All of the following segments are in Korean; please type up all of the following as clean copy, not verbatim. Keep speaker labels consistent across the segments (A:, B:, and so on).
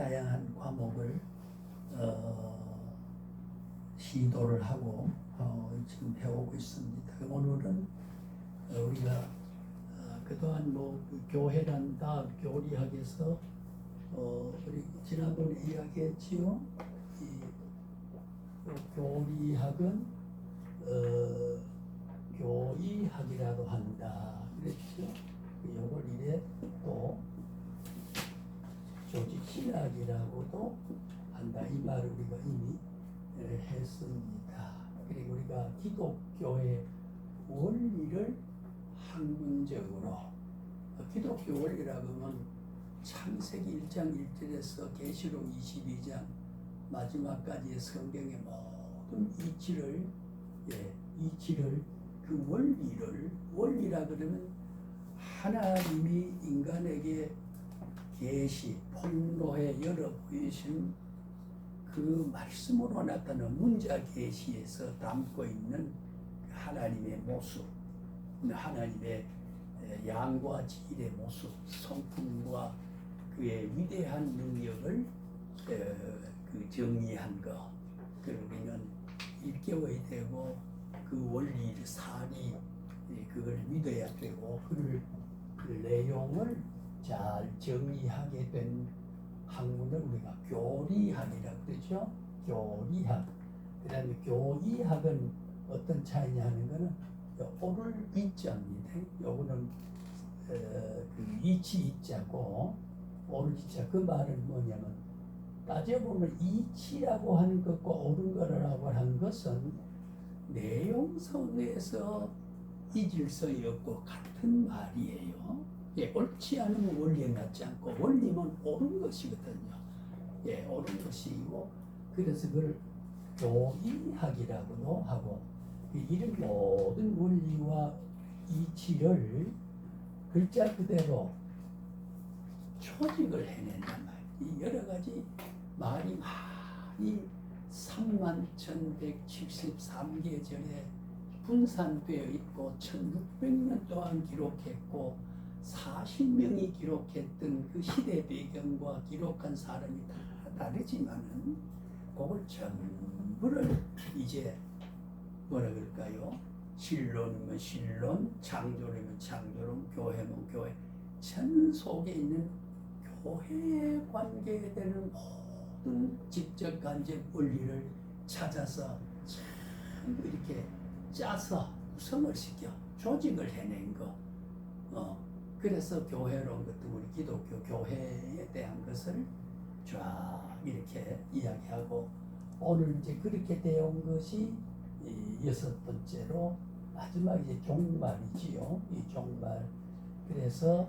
A: 다양한 과목을 시도를 하고 지금 배우고 있습니다. 오늘은 우리가 그동안 교회란다 교리학에서 우리 지난번에 이야기했지요. 이 교리학은 교의학이라고 한다. 그랬죠. 이걸 이래 또 조직신학이라고도 한다. 이 말을 우리가 이미 했습니다. 그리고 우리가 기독교의 원리를 학문적으로 기독교 원리라고 하면 창세기 1장 1절에서 계시록 22장 마지막까지의 성경의 모든 이치를 그 원리라 그러면 하나님이 인간에게 폭로해 열어 보이신 그 말씀으로 나타난 문자 계시에서 담고 있는 하나님의 모습, 하나님의 양과 질의 모습, 성품과 그의 위대한 능력을 정의한 것, 그걸 우리는 일깨워야 되고 그 원리, 사리 그걸 믿어야 되고 그 내용을 잘 정의하게 된 학문을 우리가 교리학이라고 그러죠. 교리학. 그 다음에 교의학은 어떤 차이냐 하는 거는 오를 이자입니다. 요거는 그 이치자고 오를 이자. 그 말은 뭐냐면 따져보면 이치라고 하는 것과 옳은 거라고 하는 것은 내용성에서 이질성이 없고 같은 말이에요. 옳지 않으면 원리에 맞지 않고 원리면 옳은 것이거든요. 옳은 것이고 그래서 그걸 교의학이라고도 하고 이런 모든 원리와 이치를 글자 그대로 초직을 해낸단 말이에요. 이 여러 가지 말이 많이 31,173계절에 분산되어 있고 1600년 동안 기록했고 40명이 기록했던 그 시대 배경과 기록한 사람이 다 다르지만은 그걸 전부를 이제 뭐라 그럴까요? 신론이면 신론, 창조론이면 창조론, 교회면 교회 전 속에 있는 교회에 관계되는 모든 직접 간접 원리를 찾아서 전부 이렇게 짜서 구성을 시켜 조직을 해낸 거. 그래서 교회론 같은 우리 기독교 교회에 대한 것을 쫙 이렇게 이야기하고 오늘 이제 그렇게 되어 온 것이 여섯 번째로 마지막 이제 종말이지요. 이 종말. 그래서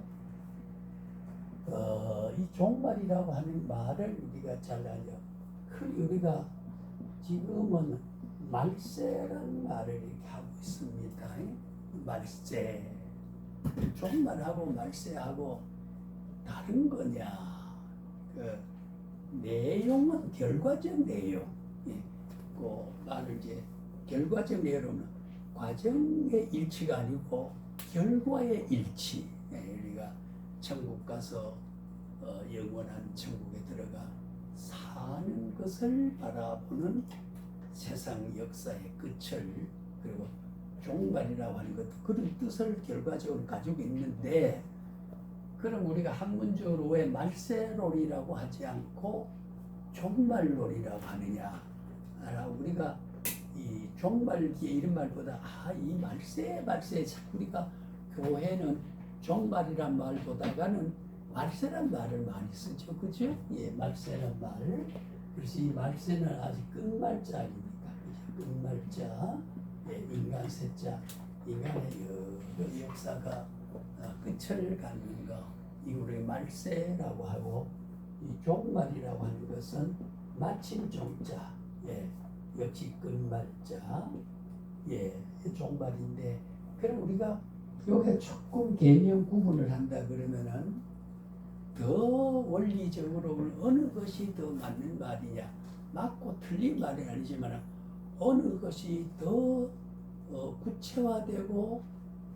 A: 이 종말이라고 하는 말을 우리가 잘 알려. 우리가 지금은 말세라는 말을 이렇게 하고 있습니다. 말세. 종말하고 말세하고 다른 거냐? 그 내용은 결과적 내용. 그 말을 이제 결과적 내용은 과정의 일치가 아니고 결과의 일치. 우리가 천국 가서 영원한 천국에 들어가 사는 것을 바라보는 세상 역사의 끝을 그리고 종말이라고 하는 것도 그런 뜻을 결과적으로 가지고 있는데 그럼 우리가 학문적으로 왜 말세론이라고 하지 않고 종말론이라고 하느냐? 우리가 이 종말기에 이런 말보다 이 말세 자꾸 우리가 교회는 종말이란 말보다는 말세란 말을 많이 쓰죠, 그죠? 말세란 말. 그래서 이 말세는 아직 끝말자입니까? 끝말자. 인간 세자, 인간의 여러 역사가 끝을 갖는 거, 이거를 말세라고 하고 이 종말이라고 하는 것은 마침 종자, 역시 끝말자, 종말인데 그럼 우리가 여기에 조금 개념 구분을 한다 그러면은 더 원리적으로 어느 것이 더 맞는 말이냐, 맞고 틀린 말은 아니지만 어느 것이 더 구체화되고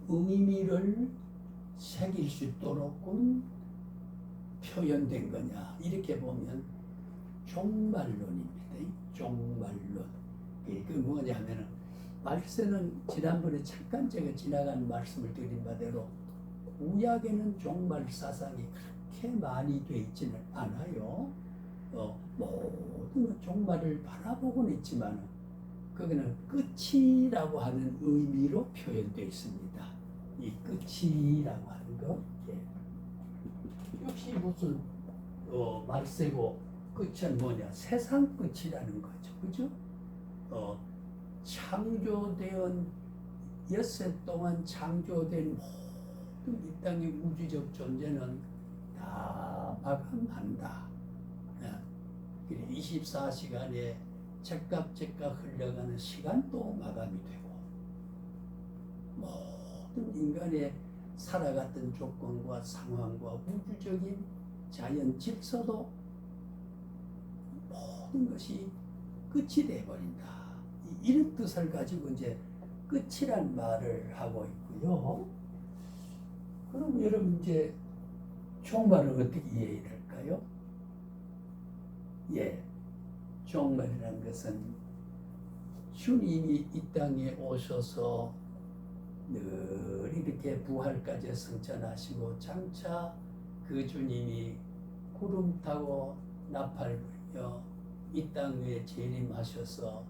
A: 의미를 새길 수 있도록 표현된 거냐 이렇게 보면 종말론입니다. 종말론. 그 뭐냐면은 말세는 지난번에 잠깐 제가 지나간 말씀을 드린 바대로 구약에는 종말 사상이 그렇게 많이 돼 있지는 않아요. 모든 종말을 바라보고는 있지만 거기는 끝이라고 하는 의미로 표현되어 있습니다. 이 끝이라고 하는 거. 예. 역시 무슨 말세고 끝은 뭐냐? 세상 끝이라는 거죠. 그죠? 창조된 엿새 동안 창조된 모든 이 땅의 우주적 존재는 다 마감한다. 24시간에 제깍제깍 흘러가는 시간도 마감이 되고 모든 인간의 살아갔던 조건과 상황과 우주적인 자연 질서도 모든 것이 끝이 되어버린다. 이런 뜻을 가지고 이제 끝이란 말을 하고 있고요. 그럼 여러분 이제 종말을 어떻게 이해할까요? 예, 종말이라는 것은 주님이 이 땅에 오셔서 늘 이렇게 부활까지 승천하시고 장차 그 주님이 구름 타고 나팔 불며 이 땅에 재림하셔서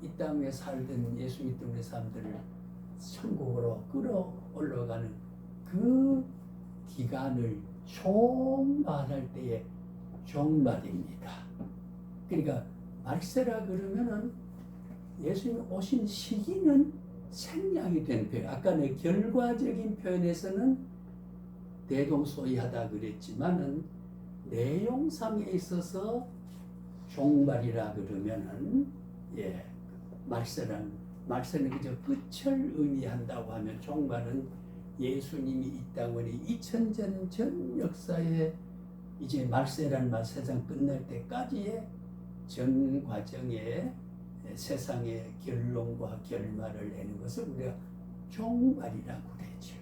A: 이 땅에 살던 예수 믿던 사람들을 천국으로 끌어 올라가는 그 기간을 종말할 때의 종말입니다. 그러니까 말세라 그러면은 예수님 오신 시기는 생략이 된 표현. 아까 내 결과적인 표현에서는 대동소이하다 그랬지만은 내용상에 있어서 종말이라 그러면은 말세는 그저 끝을 의미한다고 하면 종말은 예수님이 이 땅을 2000년 전 역사에 이제 말세라는 말 세상 끝날 때까지의 전 과정에 세상의 결론과 결말을 내는 것을 우리가 종말이라고 그러죠.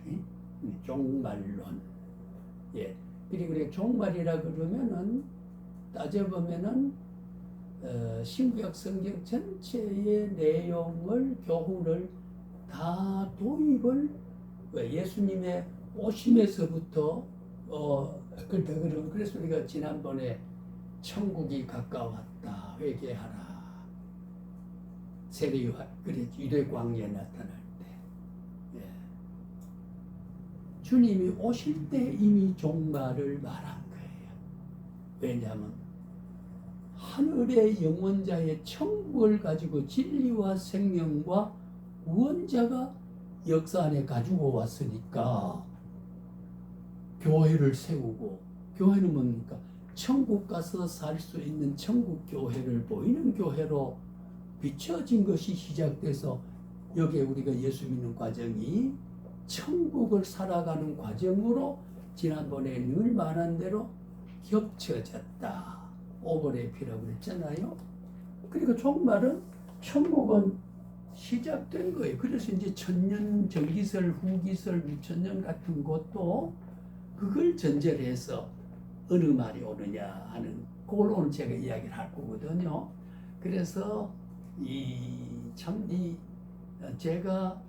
A: 종말론. 예. 그리고 우리가 종말이라 그러면은 따져보면은 신구약 성경 전체의 내용을 교훈을 다 도입을 예수님의 오심에서부터 그래서 우리가 지난번에 천국이 가까웠다 회개하라 세례요한 그래 유대 광야에 나타날 때 주님이 오실 때 이미 종말을 말한 거예요. 왜냐하면 하늘의 영원자의 천국을 가지고 진리와 생명과 구원자가 역사 안에 가지고 왔으니까 교회를 세우고 교회는 뭡니까? 천국 가서 살 수 있는 천국 교회를 보이는 교회로 비춰진 것이 시작돼서 여기에 우리가 예수 믿는 과정이 천국을 살아가는 과정으로 지난번에 늘 말한 대로 겹쳐졌다. 오버랩이라고 했잖아요. 그러니까 종말은 천국은 시작된 거예요. 그래서 이제 천년 전기설, 후기설, 무천년 같은 것도 그걸 전제로 해서 어느 말이 오느냐 하는 그걸 오늘 제가 이야기를 할 거거든요. 그래서 제가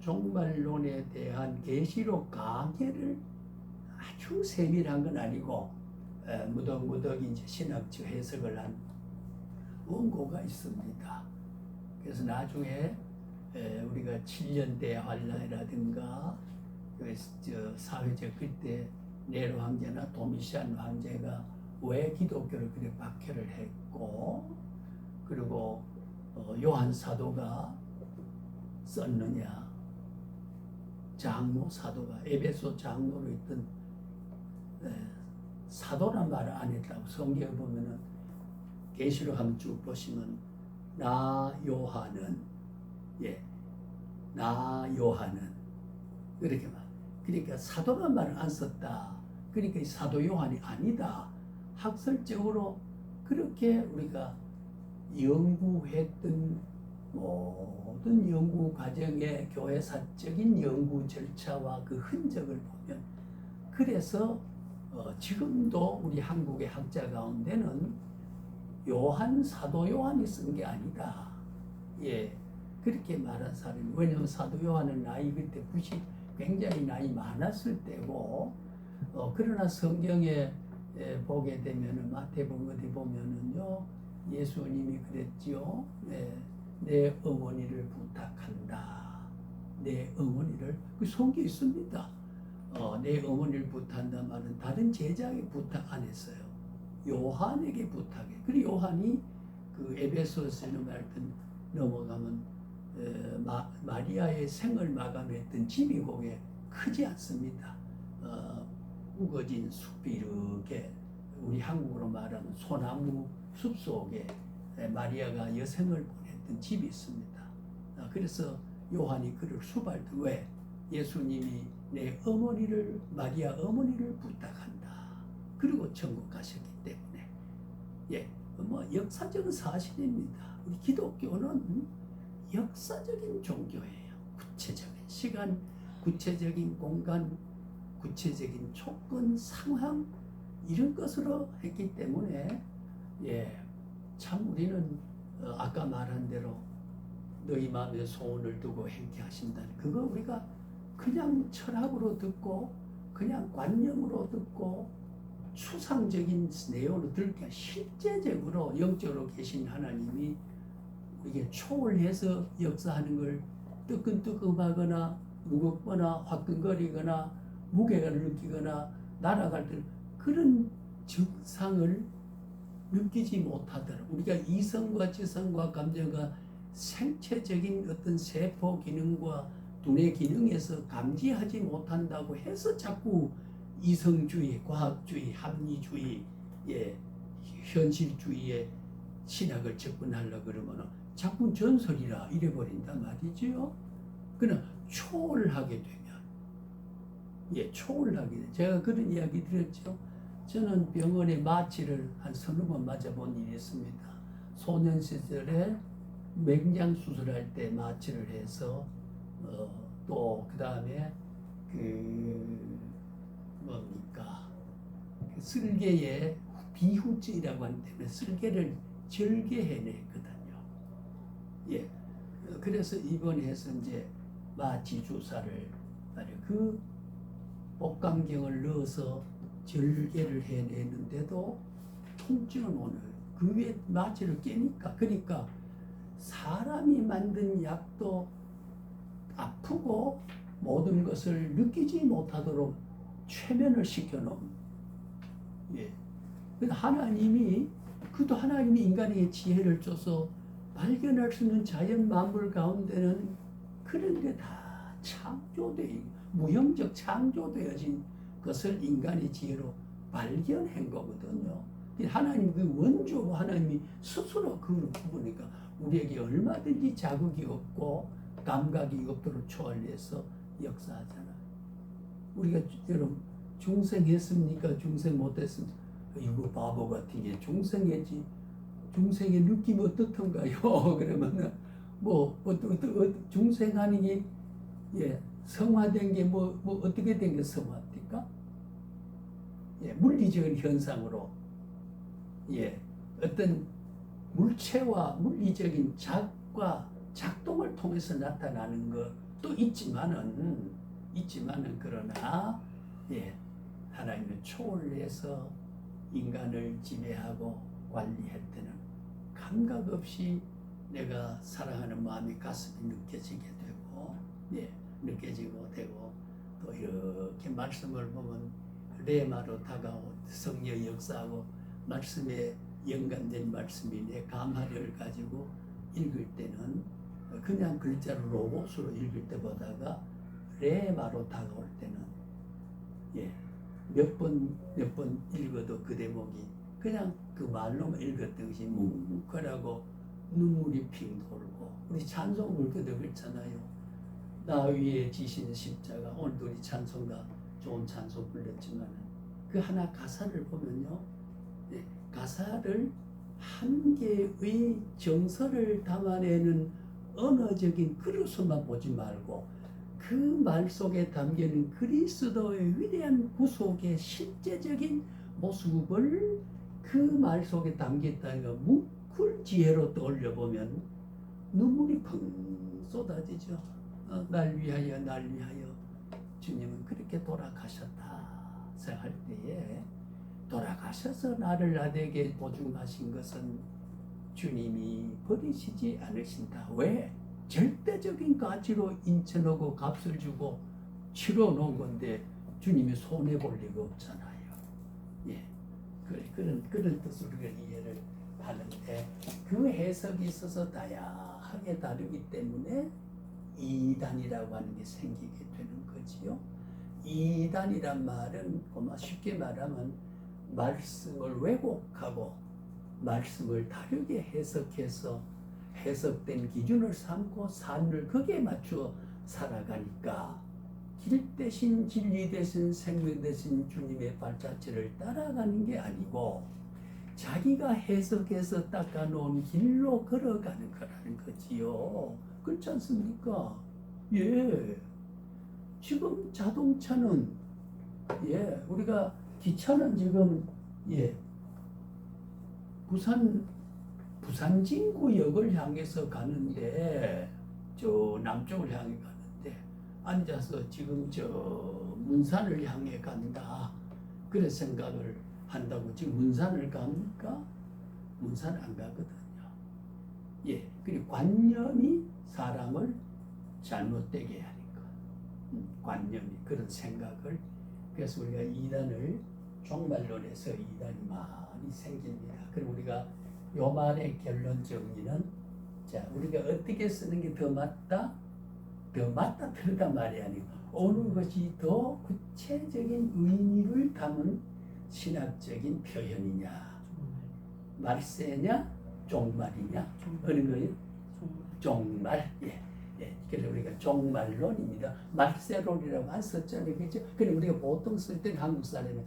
A: 종말론에 대한 계시록 강해를 아주 세밀한 건 아니고 무덕무덕 이제 신학적 해석을 한 원고가 있습니다. 그래서 나중에 우리가 7년대 환란이라든가 사회적 그때 네로 황제나 도미시안 황제가 왜 기독교를 그렇게 박해를 했고 그리고 요한 사도가 썼느냐 장로 사도가 에베소 장로로 있던 사도란 말을 안 했다고 성경에 보면은 계시록 한번 쭉 보시면 나 요한은 나 요한은 이렇게 말. 그러니까 사도란 말을 안 썼다. 그러니까 사도 요한이 아니다. 학설적으로 그렇게 우리가 연구했던 모든 연구 과정의 교회사적인 연구 절차와 그 흔적을 보면 그래서 지금도 우리 한국의 학자 가운데는 사도 요한이 쓴 게 아니다. 예, 그렇게 말한 사람이, 왜냐하면 사도 요한은 나이 그때 90 굉장히 나이 많았을 때고, 그러나 성경에 보게 되면은 마태복음 어디 보면은요, 예수님이 그랬지요. 내 어머니를 부탁한다. 내 어머니를, 그 성경에 있습니다. 내 어머니를 부탁한다 말은 다른 제자에게 부탁 안 했어요. 요한에게 부탁해. 그리고 요한이 그 에베소서는 말든 넘어가면 마리아의 생을 마감했던 집이 거기에 크지 않습니다. 우거진 숲이 이렇게 우리 한국으로 말하면 소나무 숲 속에 마리아가 여생을 보냈던 집이 있습니다. 그래서 요한이 그를 수발도 왜? 예수님이 내 어머니를 마리아 어머니를 부탁한다. 그리고 천국 가셨기 때문에 역사적인 사실입니다. 우리 기독교는 역사적인 종교예요. 구체적인 시간, 구체적인 공간, 구체적인 조건, 상황 이런 것으로 했기 때문에 참 우리는 아까 말한 대로 너희 마음에 소원을 두고 행케 하신다는 그거 우리가 그냥 철학으로 듣고 그냥 관념으로 듣고 추상적인 내용으로 들게 실제적으로 영적으로 계신 하나님이 우리에게 초월해서 역사하는 걸 뜨끔뜨끔하거나 무겁거나 화끈거리거나 무게가 느끼거나 날아갈 때 그런 증상을 느끼지 못하더라. 우리가 이성과 지성과 감정과 생체적인 어떤 세포 기능과 두뇌 기능에서 감지하지 못한다고 해서 자꾸 이성주의, 과학주의, 합리주의, 현실주의의 신학을 접근하려고 그러면 자꾸 전설이라 이래버린단 말이지요. 그러나 초월하게 되면, 초월하게 되면, 제가 그런 이야기 드렸죠. 저는 병원에 마취를 한 30번 맞아본 일이 있습니다. 소년 시절에 맹장 수술할 때 마취를 해서 또 그 다음에 쓸개에 비후증이라고 하는 때문에 쓸개를 절개해냈거든요. 그래서 입원해서 이제 마취 주사를 그 복강경을 넣어서 절개를 해내는데도 통증은 오늘 그 위에 마취를 깨니까 그러니까 사람이 만든 약도 아프고 모든 것을 느끼지 못하도록 최면을 시켜놓은 하나님이 그도 하나님이 인간에게 지혜를 줘서 발견할 수 있는 자연 만물 가운데는 그런 게 다 창조돼 무형적 창조되어진 것을 인간의 지혜로 발견한 거거든요. 하나님 그 원조 하나님이 스스로 그걸 보니까 우리에게 얼마든지 자극이 없고 감각이 없도록 초월해서 역사하잖아. 우리가 여러분 중생했습니까? 중생 못했습니까? 이거 바보 같은 게 중생했지. 중생의 느낌이 어떻던가요? 그러면은 중생하는 게 성화된 게 어떻게 된 게 성화입니까? 물리적인 현상으로 어떤 물체와 물리적인 작동을 통해서 나타나는 것도 있지만은 그러나 하나님은 초월해서 인간을 지배하고 관리할 때는 감각 없이 내가 사랑하는 마음이 가슴이 느껴지게 되고 느껴지고 되고 또 이렇게 말씀을 보면 레마로 다가온 성령 역사하고 말씀에 연관된 말씀이 내 감화를 가지고 읽을 때는 그냥 글자로 로고스로 읽을 때보다가 레마로 다가올 때는 몇 번 읽어도 그 대목이 그냥 그 말로만 읽었던 것이 뭉클하고 눈물이 핑 돌고 우리 찬송 울 때도 그렇잖아요. 나 위에 지신 십자가 오늘도 우리 찬송가 좋은 찬송 불렀지만 그 하나 가사를 보면요. 가사를 한 개의 정서를 담아내는 언어적인 그릇만 보지 말고 그 그 말 속에 담기는 그리스도의 위대한 구속의 실제적인 모습을 그 말 속에 담겼다는 거 묵을 지혜로 떠올려 보면 눈물이 펑 쏟아지죠. 날 위하여 날 위하여 주님은 그렇게 돌아가셨다 생각할 때에 돌아가셔서 나를 나에게 보증하신 것은 주님이 버리시지 않으신다. 왜? 절대적인 가치로 인천하고 값을 주고 치러 놓은 건데 주님이 손해 볼 리가 없잖아요. 예, 그런 뜻으로 우리가 이해를 하는데 그 해석이 있어서 다양하게 다르기 때문에 이단이라고 하는 게 생기게 되는 거지요. 이단이란 말은 쉽게 말하면 말씀을 왜곡하고 말씀을 다르게 해석해서 해석된 기준을 삼고 삶을 거기에 맞추어 살아가니까 길 대신 진리 대신 생명 대신 주님의 발자취를 따라가는 게 아니고 자기가 해석해서 닦아놓은 길로 걸어가는 거라는 거지요. 그렇지 않습니까? 예. 지금 자동차는 우리가 기차는 지금 부산 진구역을 향해서 가는데 저 남쪽을 향해 가는데 앉아서 지금 저 문산을 향해 간다 그런 생각을 한다고 지금 문산을 갑니까? 문산 안 가거든요. 그리고 관념이 사람을 잘못되게 하니까 관념이 그런 생각을 그래서 우리가 이단을 종말론에서 이단이 많이 생깁니다. 그럼 우리가 요 말의 결론 정리는 자 우리가 어떻게 쓰는 게 더 맞다? 더 맞다 틀리다 말이 아니고 어느 것이 더 구체적인 의미를 담은 신학적인 표현이냐 말세냐 종말이냐 어느 거예요? 종말. 그래서 우리가 종말론입니다. 말세론이라고 안 썼잖아요. 그렇죠? 그럼 우리가 보통 쓸 때는 한국 사람은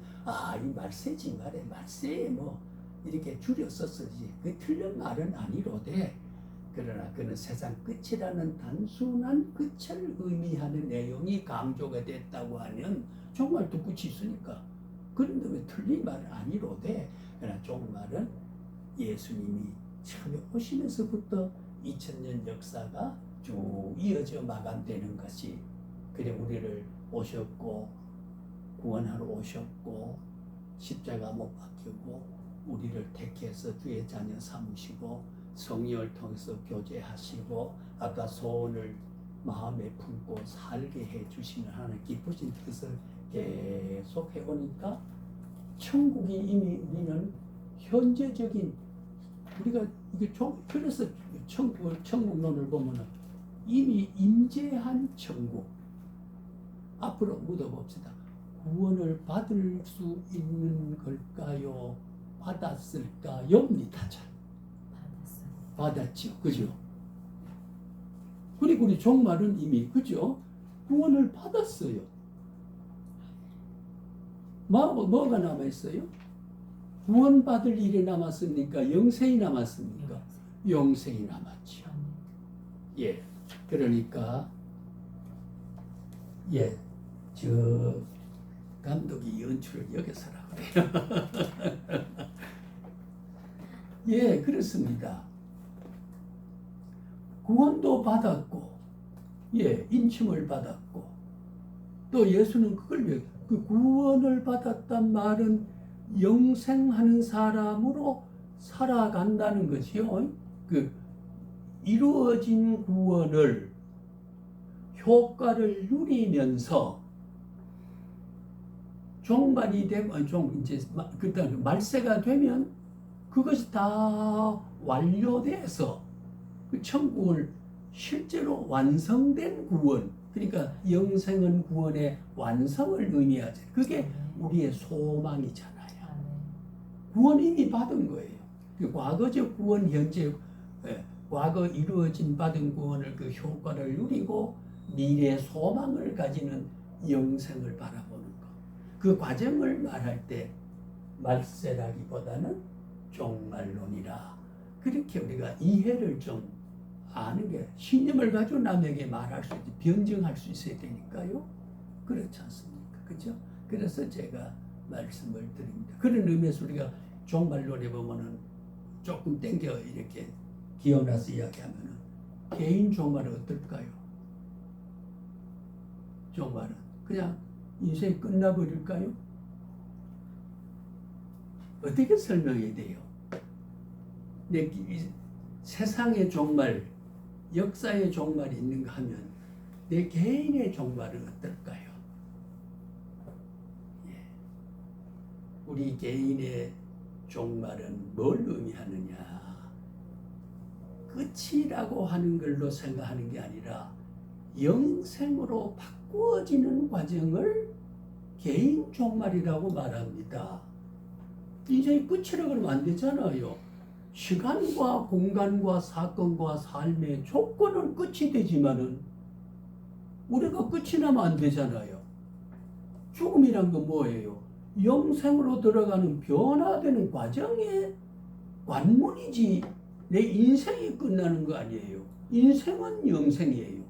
A: 이 말세지 말해 말세에 뭐 이렇게 줄여 썼지. 그 틀린 말은 아니로되 그러나 그는 세상 끝이라는 단순한 끝을 의미하는 내용이 강조가 됐다고 하면 종말도 끝이 있으니까 그런데 왜 틀린 말은 아니로되 그러나 종말은 예수님이 처음에 오시면서부터 2000년 역사가 쭉 이어져 마감되는 것이 그래 우리를 오셨고 구원하러 오셨고 십자가 못 박히고 우리를 택해서 주의 자녀 삼으시고 성령을 통해서 교제하시고 아까 소원을 마음에 품고 살게 해주시는 하나님 기쁘신 뜻을 계속 해보니까 천국이 이미 우리는 현재적인 우리가 이게 그래서 천국론을 보면은 이미 임재한 천국 앞으로 묻어봅시다. 구원을 받을 수 있는 걸까요? 받았을까요?입니다. 받았죠. 그죠? 그리고 우리 종말은 이미 그죠? 구원을 받았어요. 뭐가 남아있어요? 구원받을 일이 남았습니까? 영생이 남았습니까? 영생이 남았죠. 그러니까 저 감독이 연출을 여기서 하라고 그래요. 그렇습니다. 구원도 받았고 인침을 받았고 또 예수는 그걸 그 구원을 받았단 말은 영생하는 사람으로 살아간다는 것이요. 그 이루어진 구원을 효과를 누리면서 종말이 되고 이제 그다음 말세가 되면 그것이 다 완료돼서 그 천국을 실제로 완성된 구원 그러니까 영생은 구원의 완성을 의미하죠. 그게 우리의 소망이잖아요. 구원 이미 받은 거예요. 과거적 구원 현재 과거 이루어진 받은 구원을 그 효과를 누리고 미래의 소망을 가지는 영생을 바라보는 것. 그 과정을 말할 때 말세라기보다는 종말론이라 그렇게 우리가 이해를 좀 아는 게 신념을 가지고 남에게 말할 수 있지 변증할 수 있어야 되니까요. 그렇지 않습니까? 그죠? 그래서 제가 말씀을 드립니다. 그런 의미에서 우리가 종말론에 보면은 조금 땡겨 이렇게 기어나서 이야기하면은 개인 종말은 어떨까요? 종말은 그냥 인생이 끝나버릴까요? 어떻게 설명해야 돼요? 세상의 종말, 역사의 종말이 있는가 하면 내 개인의 종말은 어떨까요? 예. 우리 개인의 종말은 뭘 의미하느냐? 끝이라고 하는 걸로 생각하는 게 아니라 영생으로 바꾸어지는 과정을 개인 종말이라고 말합니다. 인생이 끝이라 그러면 안 되잖아요. 시간과 공간과 사건과 삶의 조건은 끝이 되지만은 우리가 끝이 나면 안 되잖아요. 죽음이란 건 뭐예요? 영생으로 들어가는 변화되는 과정의 관문이지 내 인생이 끝나는 거 아니에요. 인생은 영생이에요.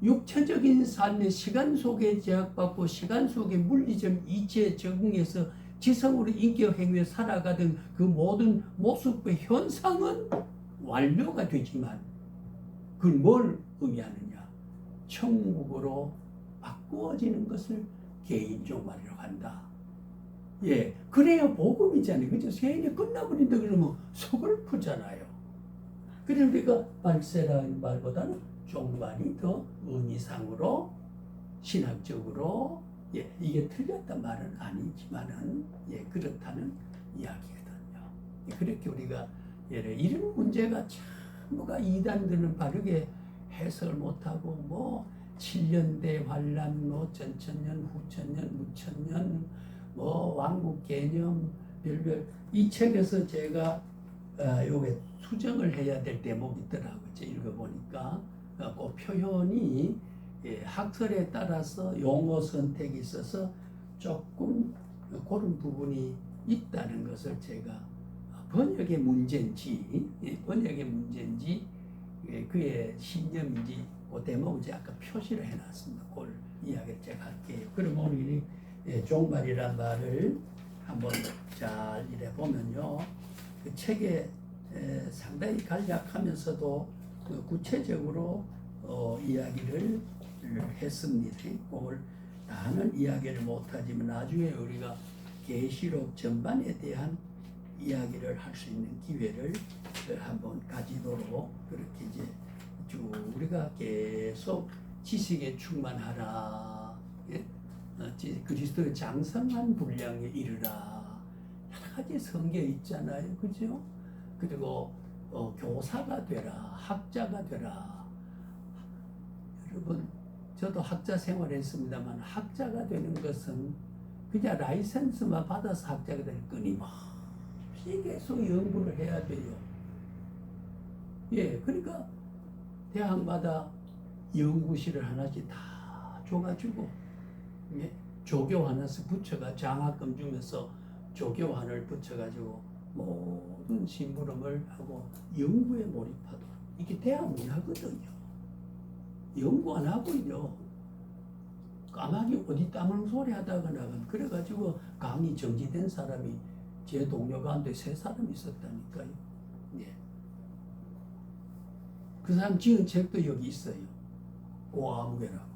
A: 육체적인 삶의 시간 속에 제약받고 시간 속의 물리적 이치에 적응해서 지성으로 인격 행위에 살아가던 그 모든 모습과 현상은 완료가 되지만 그걸 뭘 의미하느냐? 천국으로 바꾸어지는 것을 개인 종말이라고 한다. 예, 그래야 복음이잖아요. 그죠? 세상이 끝나버린다 그러면 서글프잖아요. 그래서 우리가 말세라는 말보다는 종말이 더 의미상으로 신학적으로 예, 이게 틀렸단 말은 아니지만은 예, 그렇다는 이야기거든요. 예, 그렇게 우리가 이런 문제가 전부가 이단들은 바르게 해석을 못하고 뭐 7년 대환란, 뭐 전천년, 후천년, 무천년, 뭐 왕국 개념 별별 이 책에서 제가 요게 수정을 해야 될 대목이 있더라고요. 읽어보니까 그 표현이 예, 학설에 따라서 용어 선택이 있어서 조금 그런 부분이 있다는 것을 제가 번역의 문제인지 번역의 문제인지 예, 그의 신념인지 그 대목을 제가 아까 표시를 해놨습니다. 그걸 이야기를 제가 할게요. 그럼 오늘 예, 종말이란 말을 한번 잘 이래 보면요, 그 책에 상당히 간략하면서도 구체적으로 이야기를 했습니다. 그걸 다는 이야기를 못하지만 나중에 우리가 계시록 전반에 대한 이야기를 할 수 있는 기회를 한번 가지도록 그렇게 이제 쭉 우리가 계속 지식에 충만하라. 예? 그리스도의 장성한 분량에 이르라. 여러 가지 성경에 있잖아요. 그죠? 그리고 교사가 되라. 학자가 되라. 여러분, 저도 학자 생활했습니다만 학자가 되는 것은 그냥 라이센스만 받아서 학자가 되는 끊임없이 계속 연구를 해야 돼요. 예, 그러니까 대학마다 연구실을 하나씩 다 줘가지고 예, 조교 하나씩 붙여가 장학금 주면서 조교 하나를 붙여가지고 모든 심부름을 하고 연구에 몰입하도록 이게 대학 문화거든요. 연구 안 하고요. 까마귀 어디 따먹는 소리 하다가 나간 그래가지고 강의 정지된 사람이 제 동료 가운데 3사람이 있었다니까요. 예. 그 사람 지은 책도 여기 있어요. 고아무개라고.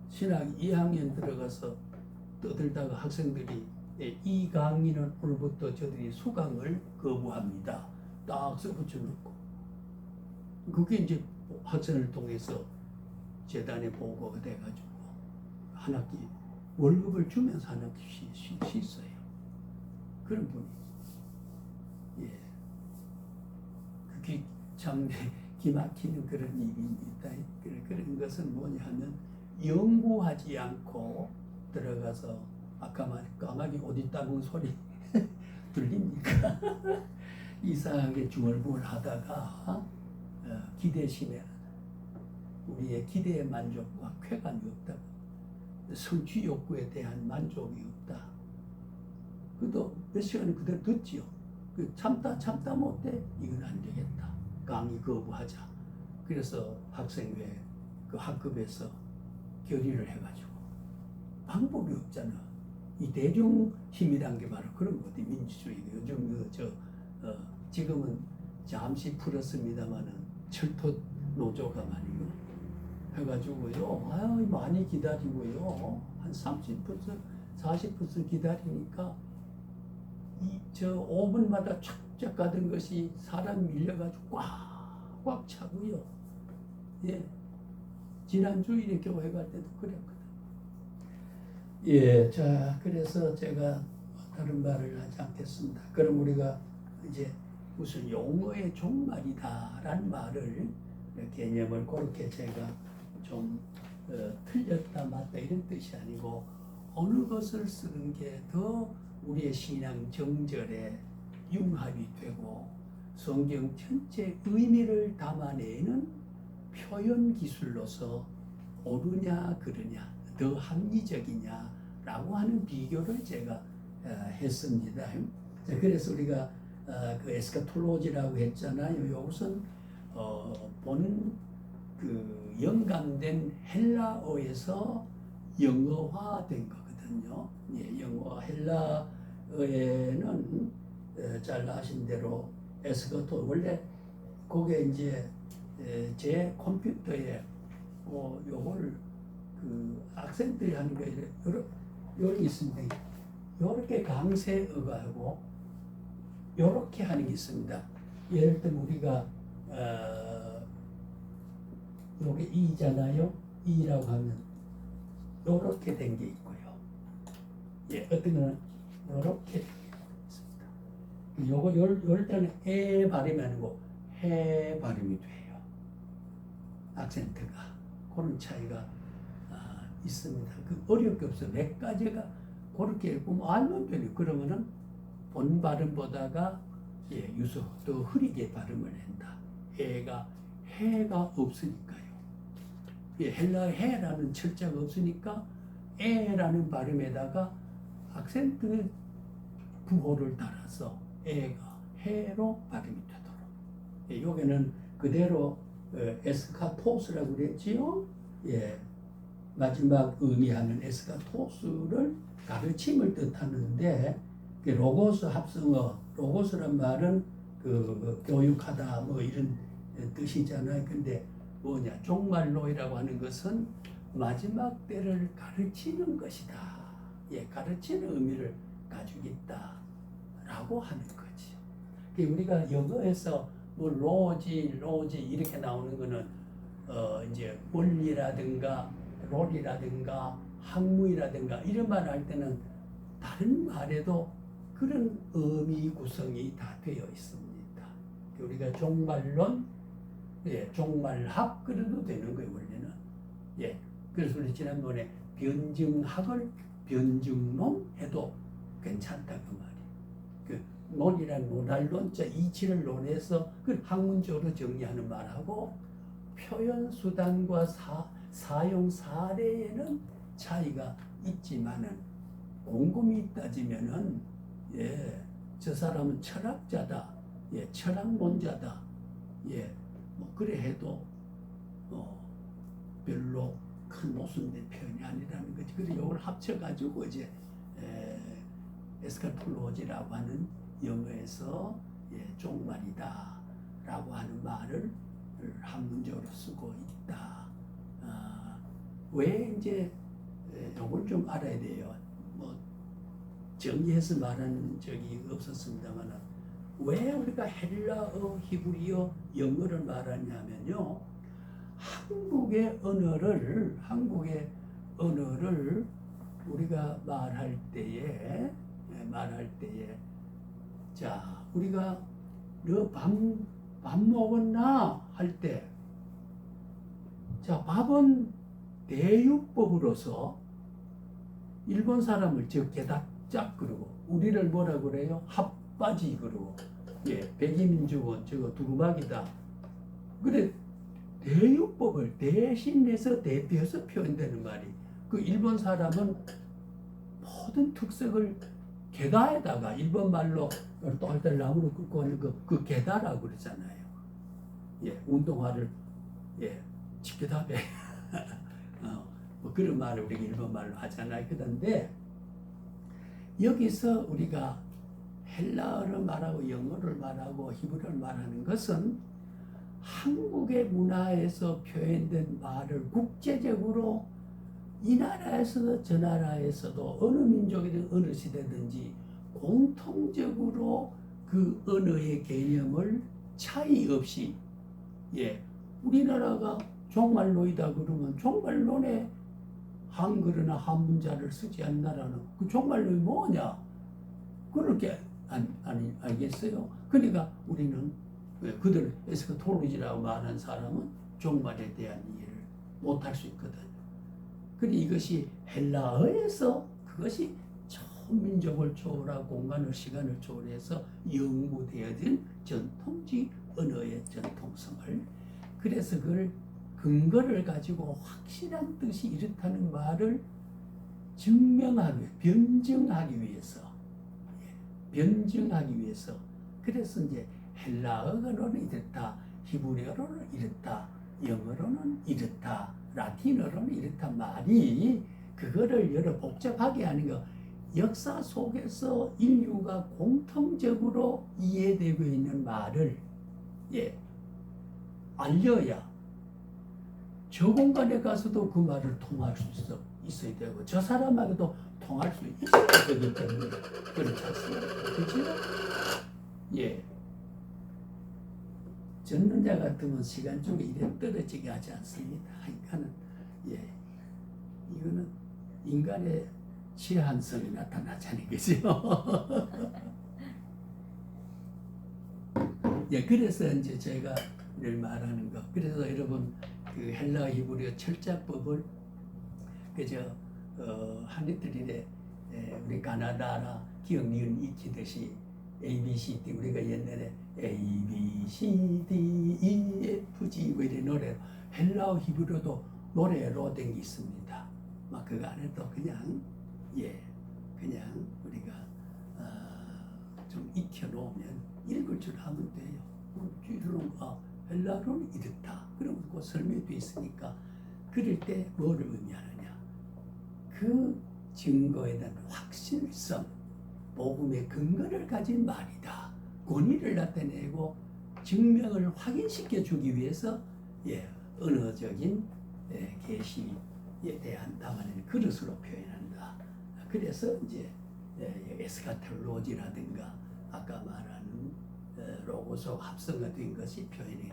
A: 신학 2학년 들어가서 떠들다가 학생들이 이 강의는 오늘부터 저들이 수강을 거부합니다. 딱 써붙여놓고 그게 이제 학생을 통해서 재단에 보고가 돼가지고 한 학기 월급을 주면서 한 학기 쉬었어요. 그런 분이 예, 그게 참 기막히는 그런 일입니다. 그런 것은 뭐냐 하면 연구하지 않고 들어가서 아까 말 까마귀 어디 따먹은 소리 들립니까? 이상하게 중얼부얼 하다가 기대심에 우리의 기대의 만족과 쾌감이 없다. 성취 욕구에 대한 만족이 없다. 그래도 몇 시간을 그대로 듣지요. 참다 못해 이건 안 되겠다. 강의 거부하자. 그래서 학생회 그 학급에서 결의를 해가지고 방법이 없잖아. 이 대중 힘이란 게 바로 그런 거지. 민주주의가 요즘 지금은 잠시 풀었습니다만은 철도 노조가 말이요 해가지고요 많이 기다리고요 한 30% 40% 기다리니까 저 5분마다 착착 가던 것이 사람 밀려가지고 꽉 차고요. 예, 지난주일에 교회 갈 때도 그랬거든. 예, 자 그래서 제가 다른 말을 하지 않겠습니다. 그럼 우리가 이제 무슨 용어의 종말이다라는 말을 개념을 그렇게 제가 좀 틀렸다 맞다 이런 뜻이 아니고 어느 것을 쓰는 게 더 우리의 신앙 정절에 융합이 되고 성경 전체 의미를 담아내는 표현 기술로서 옳으냐 그르냐 더 합리적이냐라고 하는 비교를 제가 했습니다. 자, 그래서 우리가 그 에스카톨로지라고 했잖아요. 이것은 본 그 영감된 헬라어에서 영어화된 거거든요. 예, 영어 헬라어에는 잘 아신 대로 에스카톨 원래 그게 이제 제 컴퓨터에 요걸 그 학생들이 하는 게 요런 게 있습니다. 요렇게 강세어가하고 요렇게 하는 게 있습니다. 예를 들면 우리가 요게 이잖아요. 이라고 하면 요렇게 된 게 있고요. 예, 어떤 거는 요렇게 된 게 있습니다. 요거 요럴 때는 에 발음이 아니고 해 발음이 돼요. 악센트가 그런 차이가 있습니다. 그 어려울 게 없어. 몇 가지가 그렇게 읽고 알면 되네. 그러면은 본 발음보다가 유서 더 흐리게 발음을 한다. 해가 없으니까요. 헬라 해라는 철자가 없으니까 에라는 발음에다가 악센트 부호를 달아서 에가 해로 발음이 되도록. 여기는 그대로 에스카토스라고 그랬지요. 마지막 의미하는 에스카토스를 가르침을 뜻하는데 로고스 합성어, 로고스란 말은 그 교육하다 뭐 이런 뜻이잖아요. 근데 뭐냐 종말론이라고 하는 것은 마지막 때를 가르치는 것이다. 가르치는 의미를 가지고 있다라고 하는 거지. 우리가 영어에서 뭐 로지 이렇게 나오는 거는 이제 원리라든가 롤이라든가 학문이라든가 이런 말을 할 때는 다른 말에도 그런 의미 구성이 다 되어 있습니다. 우리가 종말론, 종말학 그래도 되는 거예요 원래는. 그래서 우리 지난번에 변증학을 변증론 해도 괜찮다 그 말이. 그 논이란 논할론자 이치를 논해서 그 학문적으로 정리하는 말하고 표현 수단과 사용 사례에는 차이가 있지만은 곰곰이 따지면은 저 사람은 철학자다, 철학론자다, 뭐 그래 해도 별로 큰 모순된 표현이 아니라는 거지. 그래서 이걸 합쳐가지고 이제 에스카톨로지라고 하는 영어에서 종말이다라고 하는 말을 한문적으로 쓰고 있다. 왜 이제 이걸 좀 알아야 돼요. 뭐 정리해서 말하는 적이 없었습니다만 왜 우리가 헬라어, 히브리어, 영어를 말하냐면요. 한국의 언어를 우리가 말할 때에 자 우리가 너 밥 먹었나 할 때 자 밥은 대유법으로서 일본 사람을 저 게다짝 그러고 우리를 뭐라 그래요? 핫바지 그러고 백이민주원 저거 두루마기다. 그래 대유법을 대신해서 대표해서 표현되는 말이 그 일본 사람은 모든 특색을 게다에다가 일본 말로 똘똘 나무로 긁고 하는 그 게다라고 그러잖아요. 운동화를 지켜다배 뭐 그런 말을 우리가 일본 말로 하잖아요. 그런데 여기서 우리가 헬라어를 말하고 영어를 말하고 히브리어를 말하는 것은 한국의 문화에서 표현된 말을 국제적으로 이 나라에서도 저 나라에서도 어느 민족이든 어느 시대든지 공통적으로 그 언어의 개념을 차이 없이 우리나라가 종말론이다 그러면 종말론에 한글이나 한문자를 쓰지 않는 나라는 그 종말론이 뭐냐? 그렇게 알겠어요? 그러니까 우리는 그들 에스카톨로지라고 말하는 사람은 종말에 대한 이해를 못할 수 있거든요. 그런데 이것이 헬라어에서 그것이 민족을 초월하고 공간을 시간을 초월해서 연구되어진 전통적 언어의 전통성을, 그래서 그걸 근거를 가지고 확실한 뜻이 이렇다는 말을 증명하기 위해, 변증하기 위해서 그래서 이제 헬라어로는 이렇다, 히브리어로는 이렇다, 영어로는 이렇다, 라틴어로는 이렇다 말이 그거를 여러 복잡하게 하는 거, 역사 속에서 인류가 공통적으로 이해되고 있는 말을 알려야 저 공간에 가서도 그 말을 통할 수 있어야 되고 저 사람하고도 통할 수 있어야 되기 때문에 그렇지 않습니까? 그렇죠? 전능자 같으면 시간 쪽에 이래 떨어지게 하지 않습니다. 그러니까는 이거는 인간의 제한성이 나타나자는 거죠. 그래서 이제 제가 늘 말하는 거. 그래서 여러분 그 헬라 히브리어 철자법을 그저 한리들이래 우리 가나다나 기억 니은 익히듯이 ABCD 우리가 옛날에 ABCD EFG 이런 노래 헬라어 히브리어도 노래로 된 게 있습니다. 막 그거 안에도 그냥 우리가 좀 익혀놓으면 읽을 줄 하면 돼요. 이런 헬라어는 이렇다. 그러면 그 설명도 있으니까 그럴 때 뭐를 의미하느냐? 그 증거에 대한 확실성, 복음의 근거를 가진 말이다. 권위를 나타내고 증명을 확인시켜 주기 위해서 언어적인 계시에 대한 담아낸 그릇으로 표현한다. 그래서 이제 에스카톨로지라든가 아까 말하는 로고소 합성가 된 것이 표현이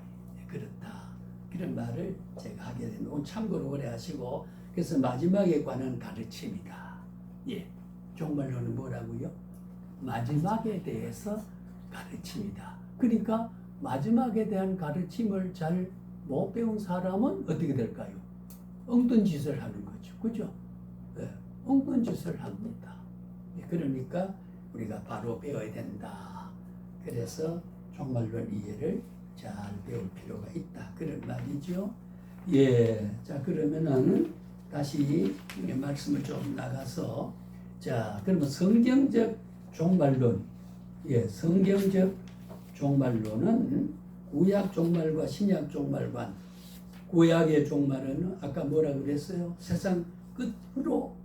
A: 그렇다. 그런 말을 제가 하게 된 오늘 참고로 오래 하시고 그래서 마지막에 관한 가르침이다. 종말론은 뭐라고요? 마지막에 대해서 가르침이다. 그러니까 마지막에 대한 가르침을 잘 못 배운 사람은 어떻게 될까요? 엉뚱 짓을 하는 거죠. 그죠? 엉뚱 짓을 합니다. 그러니까 우리가 바로 배워야 된다. 그래서 종말론 이해를 잘 배울 필요가 있다. 그런 말이죠. 자 그러면은 다시 말씀을 좀 나가서 자 그러면 성경적 종말론, 성경적 종말론은 구약 종말과 신약 종말관. 구약의 종말은 아까 뭐라 그랬어요? 세상 끝으로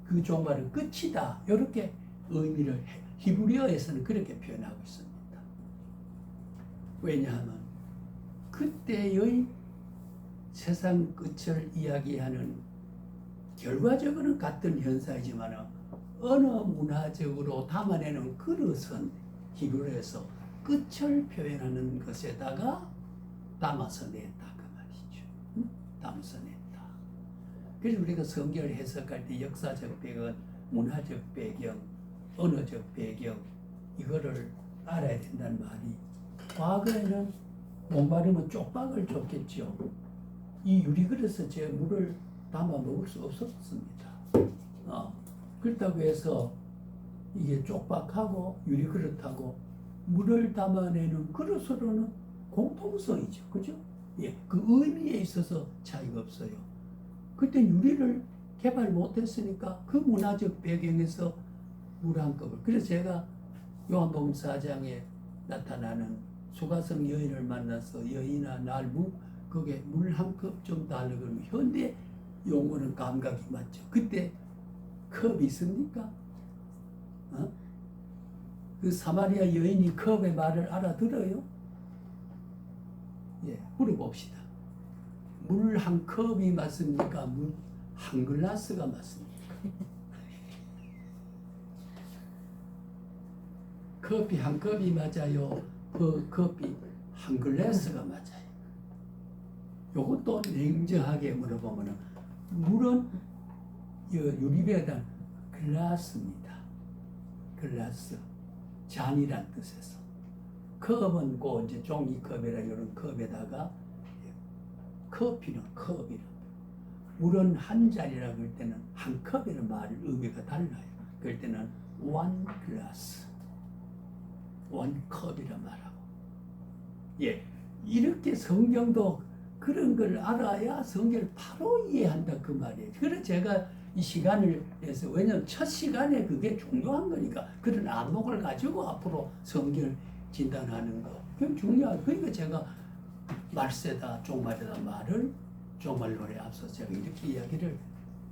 A: 그 종말은 끝이다. 이렇게 의미를 히브리어에서는 그렇게 표현하고 있습니다. 왜냐하면 그때의 세상 끝을 이야기하는 결과적으로는 같은 현상이지만 어느 문화적으로 담아내는 그릇은 히브리어에서 끝을 표현하는 것에다가 담아서 냈다 그 말이죠. 담아서 냈다. 그래서 우리가 성경을 해석할 때 역사적 배경, 문화적 배경, 언어적 배경 이거를 알아야 된다는 말이 과거에는 목마르면 쪽박을 줬겠죠. 이 유리그릇에 제 물을 담아 먹을 수 없었습니다. 그렇다고 해서 이게 쪽박하고 유리그릇하고 물을 담아내는 그릇으로는 공통성이죠. 그죠? 그 의미에 있어서 차이가 없어요. 그때 유리를 개발 못했으니까 그 문화적 배경에서 물 한 컵을. 그래서 제가 요한복음 4장에 나타나는 수가성 여인을 만나서 여인아 날 그게 물 한 컵 좀 달라 그러면 현대 용어는 감각이 맞죠. 그때 컵이 있습니까? 어? 그 사마리아 여인이 컵의 말을 알아들어요? 예, 물어봅시다. 물 한 컵이 맞습니까? 물 한 글라스가 맞습니까? 커피 한 컵이 맞아요? 그 커피 한 글라스가 맞아요? 요것도 냉정하게 물어보면 물은 유리배에다 글라스입니다. 글라스 잔이란 뜻에서 컵은 그 이제 종이컵이라 이런 컵에다가 커피는 컵이라 물은 한 잔이라 그럴 때는 한 컵이라는 말을 의미가 달라요. 그럴 때는 one glass, one cup이라 말하고 예 이렇게 성경도 그런 걸 알아야 성경을 바로 이해한다 그 말이에요. 그래서 제가 이 시간을 내서 왜냐하면 첫 시간에 그게 중요한 거니까 그런 안목을 가지고 앞으로 성경을 진단하는 거 그게 중요하고 그러니까 제가 말세다 종말이다 말을 종말론에 앞서 제가 이렇게 이야기를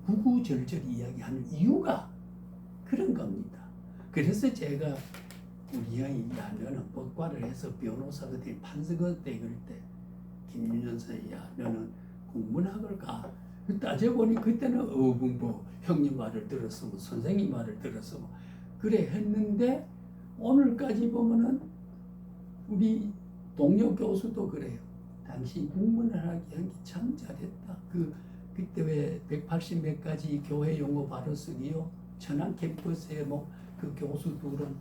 A: 구구절절 이야기하는 이유가 그런 겁니다. 그래서 제가 우리 아이 야 너는 법과를 해서 변호사가 돼 판사가 돼 그럴 때 김윤현 선생야 너는 국문학을 가 따져보니 그때는 어bun부 형님 말을 들었으면 선생님 말을 들었으면 그래 했는데 오늘까지 보면은 우리 동료 교수도 그래요. 당신 국문학이 한 게 참 잘했다. 그때 왜 180 몇 가지 교회 용어 바로 쓰기요. 천안 캠퍼스에 뭐 그 교수들은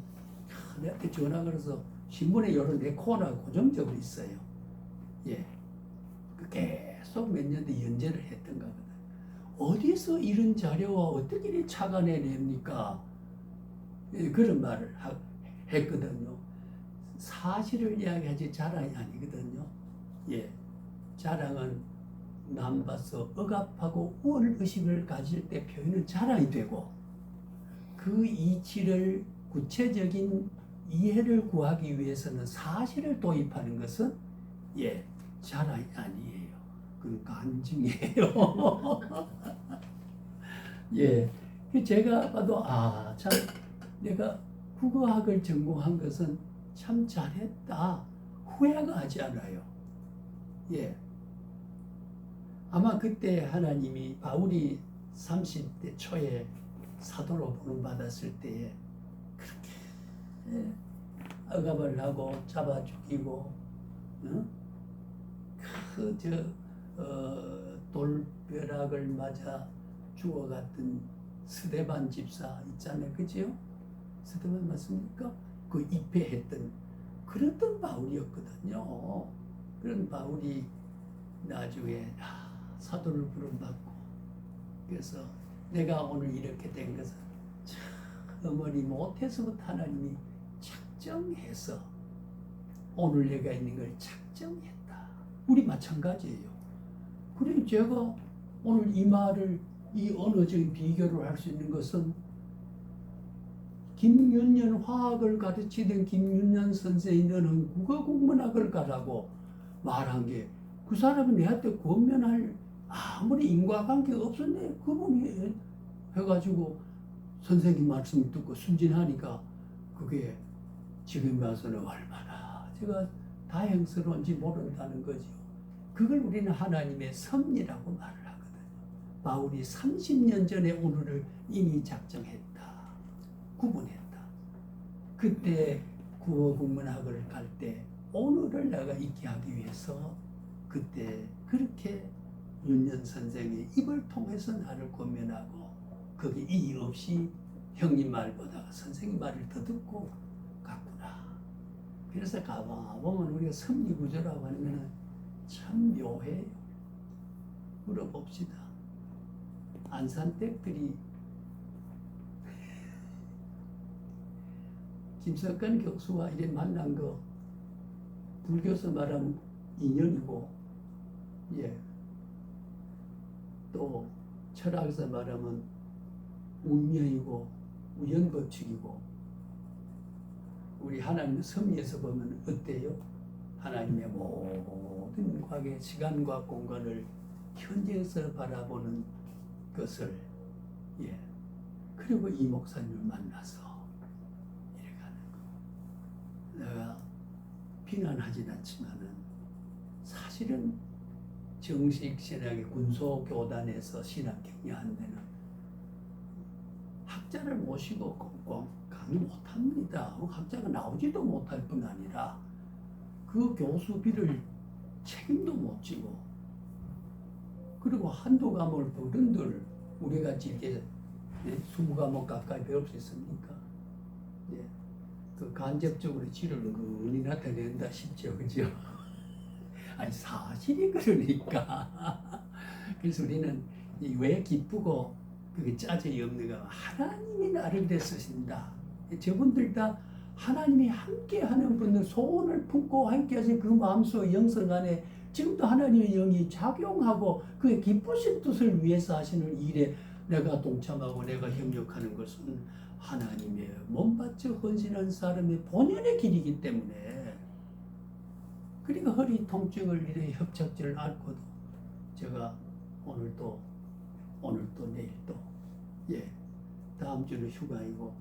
A: 내한테 전화 걸어서 신문에 여러 내 코너가 고정적으로 있어요. 예. 계속 몇 년 뒤 연재를 했던 거거든. 어디서 이런 자료와 어떻게 이렇게 착안해냅니까? 예, 그런 말을 했거든요. 사실을 이야기하지 자랑이 아니거든요. 예. 자랑은 남 봐서 억압하고 우월의식을 가질 때 표현은 자랑이 되고 그 이치를 구체적인 이해를 구하기 위해서는 사실을 도입하는 것은 예 자랑이 아니에요. 그건 간증이에요. 예, 제가 봐도 참 내가 국어학을 전공한 것은 참 잘했다 후회가 하지 않아요. 예, 아마 그때 하나님이 바울이 30대 초에 사도로 부름받았을 때에 그렇게 억압을 하고 잡아 죽이고 돌벼락을 맞아 죽어갔던 스데반 집사 있잖아요. 그죠? 스데반 맞습니까? 그 입회했던 그랬던 바울이었거든요. 그런 바울이 나중에 사도를 부름받고 그래서 내가 오늘 이렇게 된 것은 참 어머니 못해서부터 하나님이 작정해서 오늘 내가 있는 걸 작정했다. 우리 마찬가지예요. 그리고 제가 오늘 이 말을 이 언어적인 비교를 할 수 있는 것은 김윤년 화학을 가르치던 김윤년 선생이 너는 국어국문학을 가라고 말한 게 그 사람은 내한테 권면할 아무리 인과관계 없었네. 그분이 해가지고 선생님 말씀 듣고 순진하니까 그게 지금 봐서는 얼마나 제가 다행스러운지 모른다는 거죠. 그걸 우리는 하나님의 섭리라고 말을 하거든요. 바울이 30년 전에 오늘을 이미 작정했다. 구분했다. 그때 국어국문학을 갈 때 오늘을 내가 있게 하기 위해서 그때 그렇게 윤년 선생의 입을 통해서 나를 권면하고 거기 이의 없이 형님 말보다가 선생님 말을 더 듣고 갔구나. 그래서 가보면 우리가 섭리구조라고 하면 참 묘해요. 물어봅시다. 안산댁들이 김석관 교수와 이래 만난 거 불교에서 말하면 인연이고 예. 또 철학에서 말하면 운명이고 우연법칙이고 우리 하나님의 섭리에서 보면 어때요? 하나님의 모든 과거의 시간과 공간을 현재에서 바라보는 것을 예 그리고 이 목사님을 만나서 이렇게 하는 거. 내가 비난하진 않지만은 사실은 정식 신학의 군소교단에서 신학 격려한 데는 학자를 모시고 꽁꽁 강의 못합니다. 학자가 나오지도 못할 뿐 아니라 그 교수비를 책임도 못 지고 그리고 한두 과목을 어른들 우리같이 이렇게 20과목 가까이 배울 수 있습니까? 예. 그 간접적으로 지르는 그 은이 나타낸다 싶죠. 그죠? 아니 사실이 그러니까 그래서 우리는 왜 기쁘고 그게 짜증이 없는가 하나님이 나를 위해 쓰신다. 저분들 다 하나님이 함께하는 분들 소원을 품고 함께하신 그 마음속 영성 안에 지금도 하나님의 영이 작용하고 그의 기쁘신 뜻을 위해서 하시는 일에 내가 동참하고 내가 협력하는 것은 하나님의 몸바쳐 헌신한 사람의 본연의 길이기 때문에 그러니까 허리 통증을 이래 협착지를 앓고도 제가 오늘도 내일도 예 다음 주는 휴가이고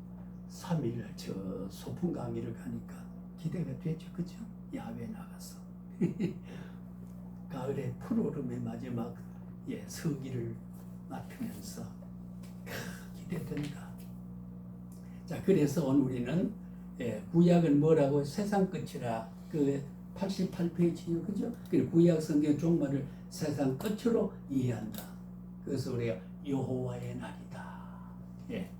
A: 3일 저 소풍 강의를 가니까 기대가 되죠. 그죠? 야외 나가서 가을의 푸르름의 마지막 예 서기를 맡으면서 기대된다. 자 그래서 오늘 우리는 예, 구약은 뭐라고 세상 끝이라 그 88페이지요. 그죠? 그리고 구약 성경 종말을 세상 끝으로 이해한다. 그래서 우리가 여호와의 날이다. 예,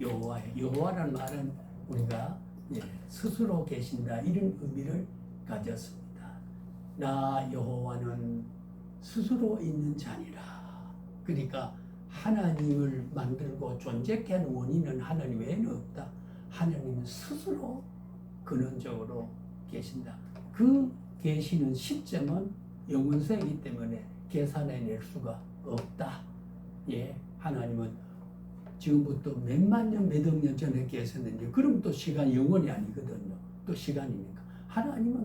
A: 여호와라는 말은 우리가 예, 스스로 계신다 이런 의미를 가졌습니다. 나 여호와는 스스로 있는 자니라. 그러니까 하나님을 만들고 존재케 하는 원인은 하나님 외에는 없다. 하나님은 스스로 근원적으로 계신다. 그 계시는 시점은 영원세이기 때문에 계산해낼 수가 없다. 예, 하나님은 지금부터 몇만 년, 몇 억 년 전에 계셨는데 그럼 또 시간 영원이 아니거든요. 또 시간이니까. 하나님은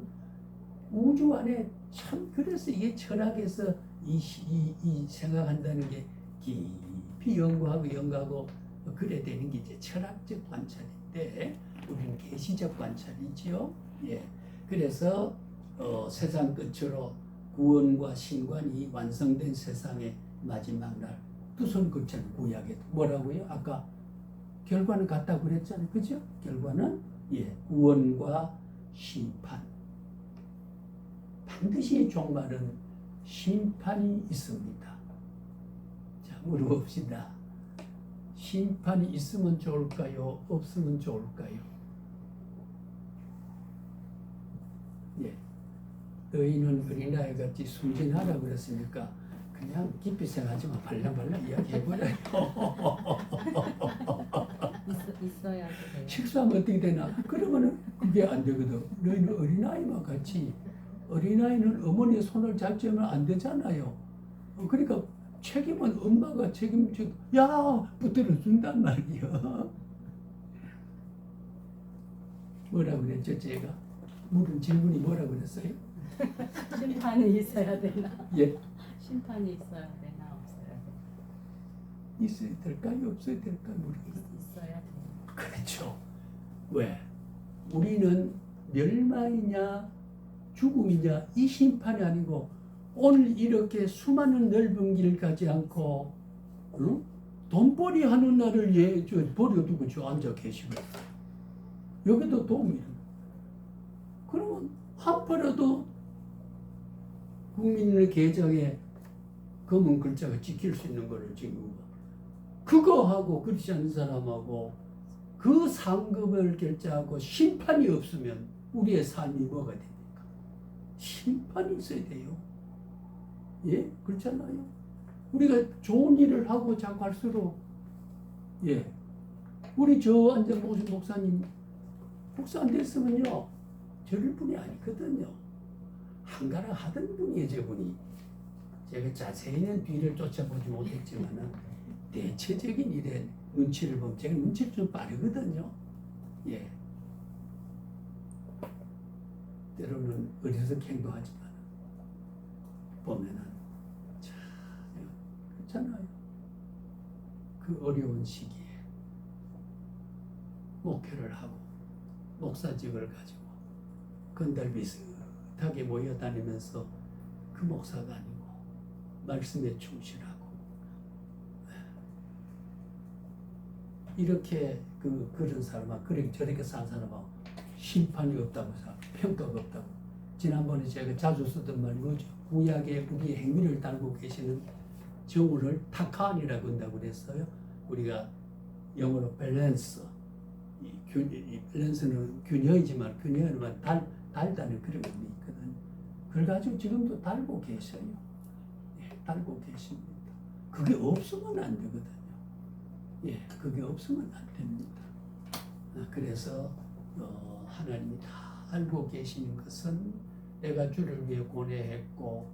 A: 우주 안에 참 그래서 이게 철학에서 이 생각한다는 게 깊이 연구하고 그래 되는 게 이제 철학적 관찰인데 우리는 계시적 관찰이지요. 예. 그래서 세상 끝으로 구원과 신관이 완성된 세상의 마지막 날 두 손 긋자는 구약에 뭐라고요? 아까 결과는 같다고 그랬잖아요. 그죠? 결과는 예, 구원과 심판. 반드시 종말은 심판이 있습니다. 자, 물어봅시다. 심판이 있으면 좋을까요? 없으면 좋을까요? 예. 너희는 어린아이 같이 순진하라 그랬으니까 그냥 깊이 생각하지 마. 발랑발랑 이야기해버려요.
B: 있어야 돼요.
A: 식사하면 어떻게 되나? 그러면은 그게 안 되거든. 너희는 어린아이와 같이 어린아이는 어머니의 손을 잡지면 안 되잖아요. 그러니까 책임은 엄마가 책임져. 야! 붙들어 준단 말이야. 뭐라 그랬죠, 제가? 물은 질문이 뭐라 그랬어요?
B: 심판이 있어야 되나?
A: 예?
B: 심판이 있어야 되나 없어야 되나?
A: 있어야 될까요? 없어야 될까요? 모르겠어요.
B: 있어야 돼요.
A: 그렇죠. 왜? 우리는 멸망이냐 죽음이냐 이 심판이 아니고 오늘 이렇게 수많은 넓은 길 가지 않고 응? 돈벌이 하는 날을 버려두고 저 앉아 계시고 여기도 도움이 됩니다. 그러면 한파라도 국민의 계정에 검은 글자가 찍힐 수 있는 거를 지금 그거 하고 그렇지 않은 사람하고 그 상급을 결제하고 심판이 없으면 우리의 삶이 뭐가 됩니까? 심판이 있어야 돼요. 예? 그렇잖아요. 우리가 좋은 일을 하고 자꾸 할수록 예. 우리 저 앉아 모신 목사님 목사 안 됐으면요 저럴 분이 아니거든요. 한가락 하던 분이에요. 저분이. 제가 자세히는 뒤를 쫓아보지 못했지만은 대체적인 일에 눈치를 보면 제가 눈치를 좀 빠르거든요. 예. 때로는 어리석게 행동하지만 보면은 참 그렇잖아요. 그 어려운 시기에 목회를 하고 목사직을 가지고 건달비슷하게 모여다니면서 그 목사가 아니고 말씀에 충실하고 이렇게 그런 사람하고 그렇게 저렇게 산 사람하고 심판이 없다고 해서 평가가 없다고. 지난번에 제가 자주 쓰던 말 뭐죠? 구약의 우리의 행위를 달고 계시는 정우를 타칸이라고 한다고 그랬어요. 우리가 영어로 밸런스, 이 밸런스는 균형이지만 균형은 달다는 그런 의미 있거든. 그걸 가지고 지금도 달고 계셔요. 예, 달고 계십니다. 그게 없으면 안 되거든요. 예, 그게 없으면 안 됩니다. 그래서 하나님이 다 알고 계시는 것은 내가 주를 위해 고뇌했고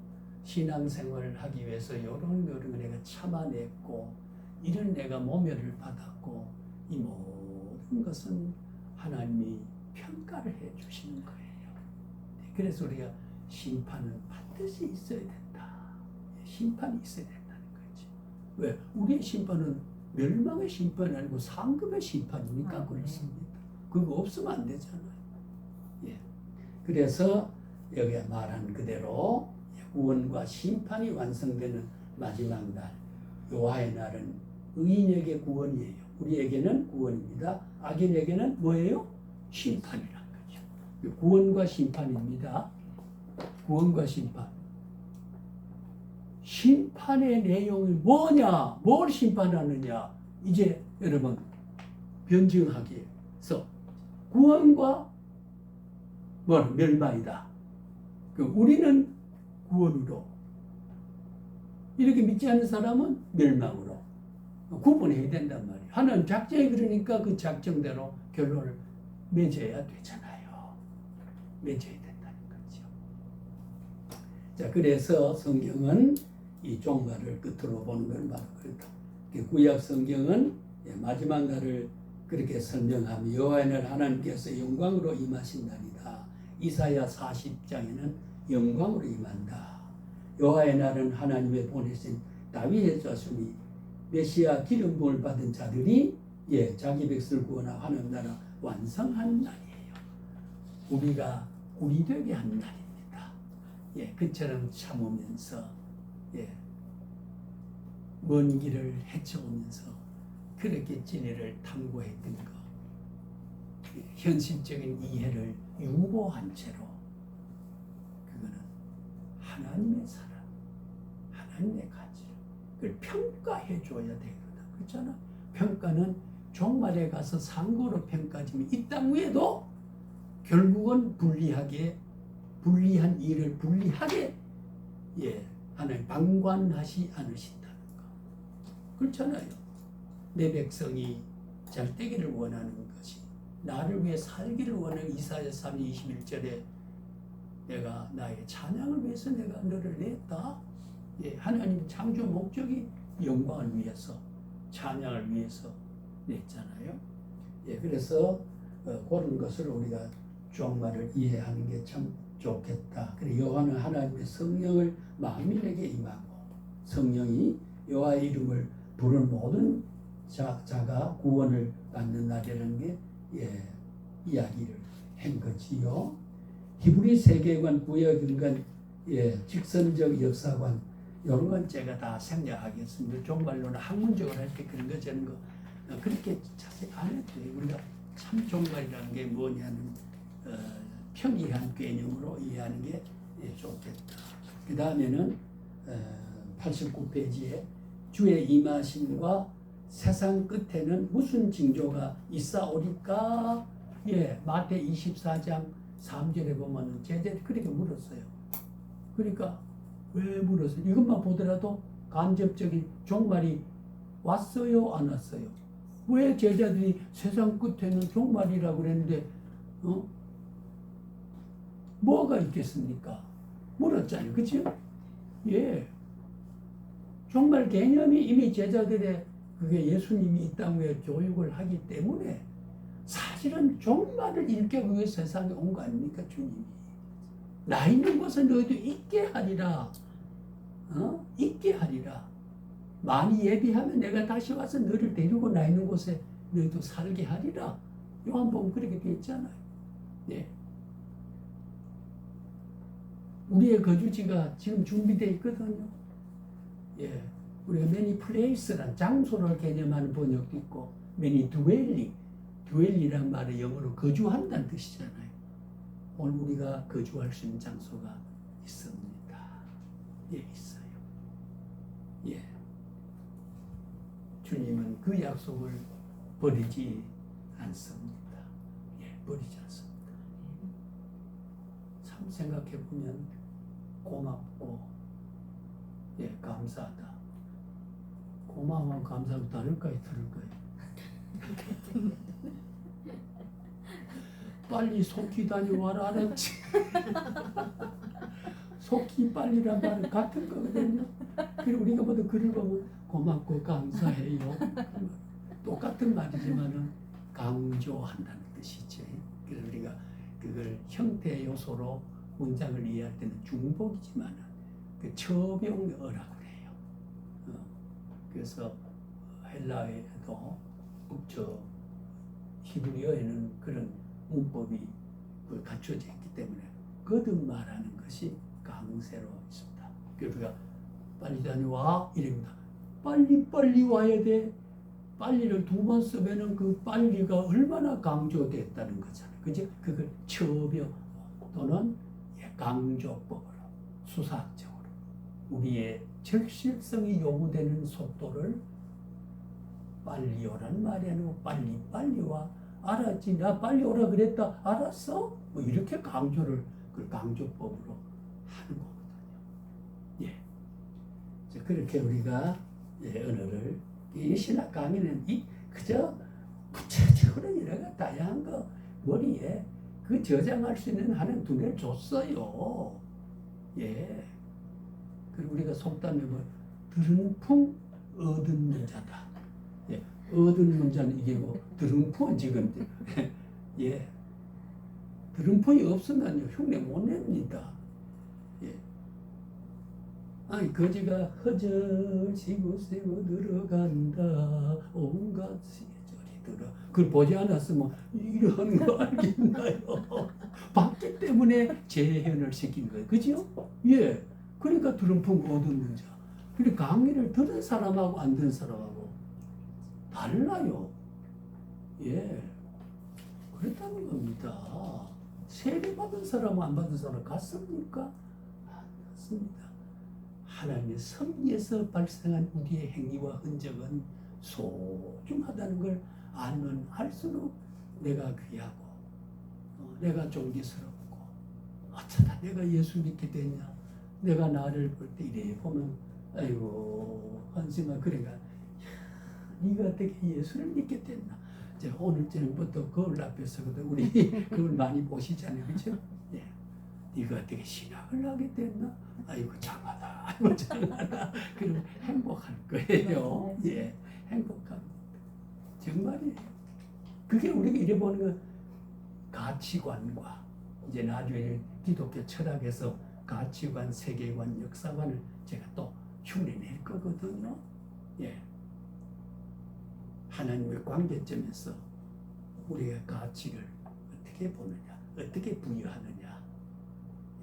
A: 신앙생활을 하기 위해서 이런 내가 참아냈고 이런 내가 모멸을 받았고 이 모든 것은 하나님이 평가를 해 주시는 거예요. 그래서 우리가 심판은 반드시 있어야 된다. 심판이 있어야 된다는 거지. 왜? 우리의 심판은 멸망의 심판이 아니고 상급의 심판이니까 그렇습니다. 그거 없으면 안 되잖아요. 예. 그래서 여기에 말한 그대로 구원과 심판이 완성되는 마지막 날, 여호와의 날은 의인에게 구원이에요. 우리에게는 구원입니다. 악인에게는 뭐예요? 심판이란 거죠. 구원과 심판입니다. 구원과 심판. 심판의 내용이 뭐냐? 뭘 심판하느냐? 이제 여러분 변증하기 위해서 구원과 멸망이다. 우리는 구원으로 이렇게 믿지 않는 사람은 멸망으로 구분해야 된단 말이에요. 하나님 작정이 그러니까 그 작정대로 결론을 맺어야 되잖아요. 맺어야 된다는 거죠. 자, 그래서 성경은 이 종말을 끝으로 보는 건 바로 그렇다. 구약 성경은 마지막 날을 그렇게 설명하며 여호와의 날 하나님께서 영광으로 임하신다니다. 이사야 40장에는 영광으로 임한다. 여호와의 날은 하나님의 보내신 다윗의 자손이 메시아 기름 부음을 받은 자들이 자기 백성을 구원하고 하나님 나라 완성하는 날이에요. 우리가 우리 되게 하는 날입니다. 그처럼 참으면서 먼 길을 헤쳐오면서 그렇게 진리를 탐구했던 것, 현실적인 이해를 유보한 채로 그거는 하나님의 사랑, 하나님의 가치, 그걸 평가해 줘야 되거든. 그렇잖아. 평가는 종말에 가서 상고로 평가지만 이 땅 위에도 결국은 불리한 일을 불리하게 하나님 방관하시 않으신다는 거. 그렇잖아요. 내 백성이 잘 되기를 원하는 것이 나를 위해 살기를 원하는 이사야 3장 21절에 내가 나의 찬양을 위해서 내가 너를 냈다. 하나님 창조 목적이 영광을 위해서 찬양을 위해서 냈잖아요. 그래서 그런 것을 우리가 종말을 이해하는 게 참 좋겠다. 그래 여호와는 하나님의 성령을 만민에게 임하고 성령이 여호와의 이름을 부르는 모든 자가 구원을 받는 날이라는 게 이야기를 한 거지요. 히브리 세계관, 구약인간, 직선적 역사관 이런 건 제가 다 생략하겠습니다. 종말론은 학문적으로 할 때 그런 거 저런 거 그렇게 자세히 안 해도 돼요. 우리가 참 종말이라는 게 뭐냐는 평이한 개념으로 이해하는 게 좋겠다. 그 다음에는 89페이지에 주의 임하심과 세상 끝에는 무슨 징조가 있사오리까? 마태 24장 3절에 보면 제자들이 그렇게 물었어요. 그러니까 왜 물었어요? 이것만 보더라도 간접적인 종말이 왔어요? 안 왔어요? 왜 제자들이 세상 끝에는 종말이라고 그랬는데 뭐가 있겠습니까? 물었잖아요. 그렇죠? 종말 개념이 이미 제자들의 그게 예수님이 이 땅에 교육을 하기 때문에 사실은 종말을 일깨우기 위해 세상에 온 거 아닙니까? 주님이. 나 있는 곳에 너희도 있게 하리라. 있게 하리라. 많이 예비하면 내가 다시 와서 너를 데리고 나 있는 곳에 너희도 살게 하리라. 요한복음 그렇게 되어 있잖아요. 예. 우리의 거주지가 지금 준비되어 있거든요. 예. 우리가 many place란 장소를 개념하는 번역도 있고 many dwelling이란 말의 영어로 거주한다는 뜻이잖아요. 오늘 우리가 거주할 수 있는 장소가 있습니다. 예, 있어요. 예. 주님은 그 약속을 버리지 않습니다. 예, 버리지 않습니다. 참 생각해 보면 고맙고, 예, 감사하다. 고마워, 감사하고 다를까요, 다를까요? 빨리 속히 다녀와라, 알았지? 속히 빨리란 말은 같은 거거든요. 그리고 우리가 모두 글을 보면 고맙고 감사해요. 똑같은 말이지만은 강조한다는 뜻이지. 그래서 우리가 그걸 형태 요소로 문장을 이해할 때는 중복이지만은 그 처병어라고 그래요. 그래서 헬라어에도 히브리어에는 그런 문법이 갖춰져 있기 때문에 거듭 말하는 것이 강세로 있습니다. 그래서 우리가 빨리 다녀와 이럽니다. 빨리 와야 돼. 빨리를 두 번 쓰면은 그 빨리가 얼마나 강조됐다는 거잖아요. 그죠? 그걸 처병 또는 강조법으로 수사학적으로 우리의 적실성이 요구되는 속도를 빨리 오라는 말이 아니고 빨리 와. 알았지? 나 빨리 오라 그랬다. 알았어? 뭐 이렇게 강조를 그 강조법으로 하는 거거든요. 예. 그렇게 우리가 언어를 이 신학 강의는 그저 구체적으로 여러 다양한 거 머리에 그 저장할 수 있는 하는 두뇌를 줬어요. 예. 그리고 우리가 속담에 뭐 들은 풍 얻은 문자다. 예. 얻은 문자는 이게 뭐 들은 풍은 지금 예. 들은 풍이 없으면 흉내 못 냅니다. 예. 아니 거지가 허전시고 세고 들어간다 온갖 시절이 들어 그걸 보지 않았으면 이런 거 알겠나요? 봤기 때문에 재현을 시킨 거예요. 그죠? 예. 그러니까 들은 풍 얻은 문자. 그러니까 강의를 들은 사람하고 안 들은 사람하고 달라요. 예. 그렇다는 겁니다. 세례 받은 사람과 안 받은 사람 같습니까? 안 같습니다. 하나님의 섭리에서 발생한 우리의 행위와 흔적은 소중하다는 걸 알면 알수록 내가 귀하고 내가 존귀스럽고 어쩌다 내가 예수 믿게 됐냐. 내가 나를 볼 때 이래 보면 아이고 한심아 그래가 네가 어떻게 예수를 믿게 됐나. 이제 오늘 저녁부터 거울 앞에 서거든. 우리 그걸 많이 보시잖아요. 그렇죠? 예. 네가 어떻게 신학을 하게 됐나? 아이고 장하다. 아이고 장하다. 그럼 행복할 거예요. 예, 행복합니다. 정말이에요. 그게 우리가 이래보는 건 가치관과 이제 나중에 기독교 철학에서 가치관, 세계관, 역사관을 제가 또 흉내낼 거거든요. 예. 하나님의 관계점에서 우리가 가치를 어떻게 보느냐, 어떻게 부여하느냐,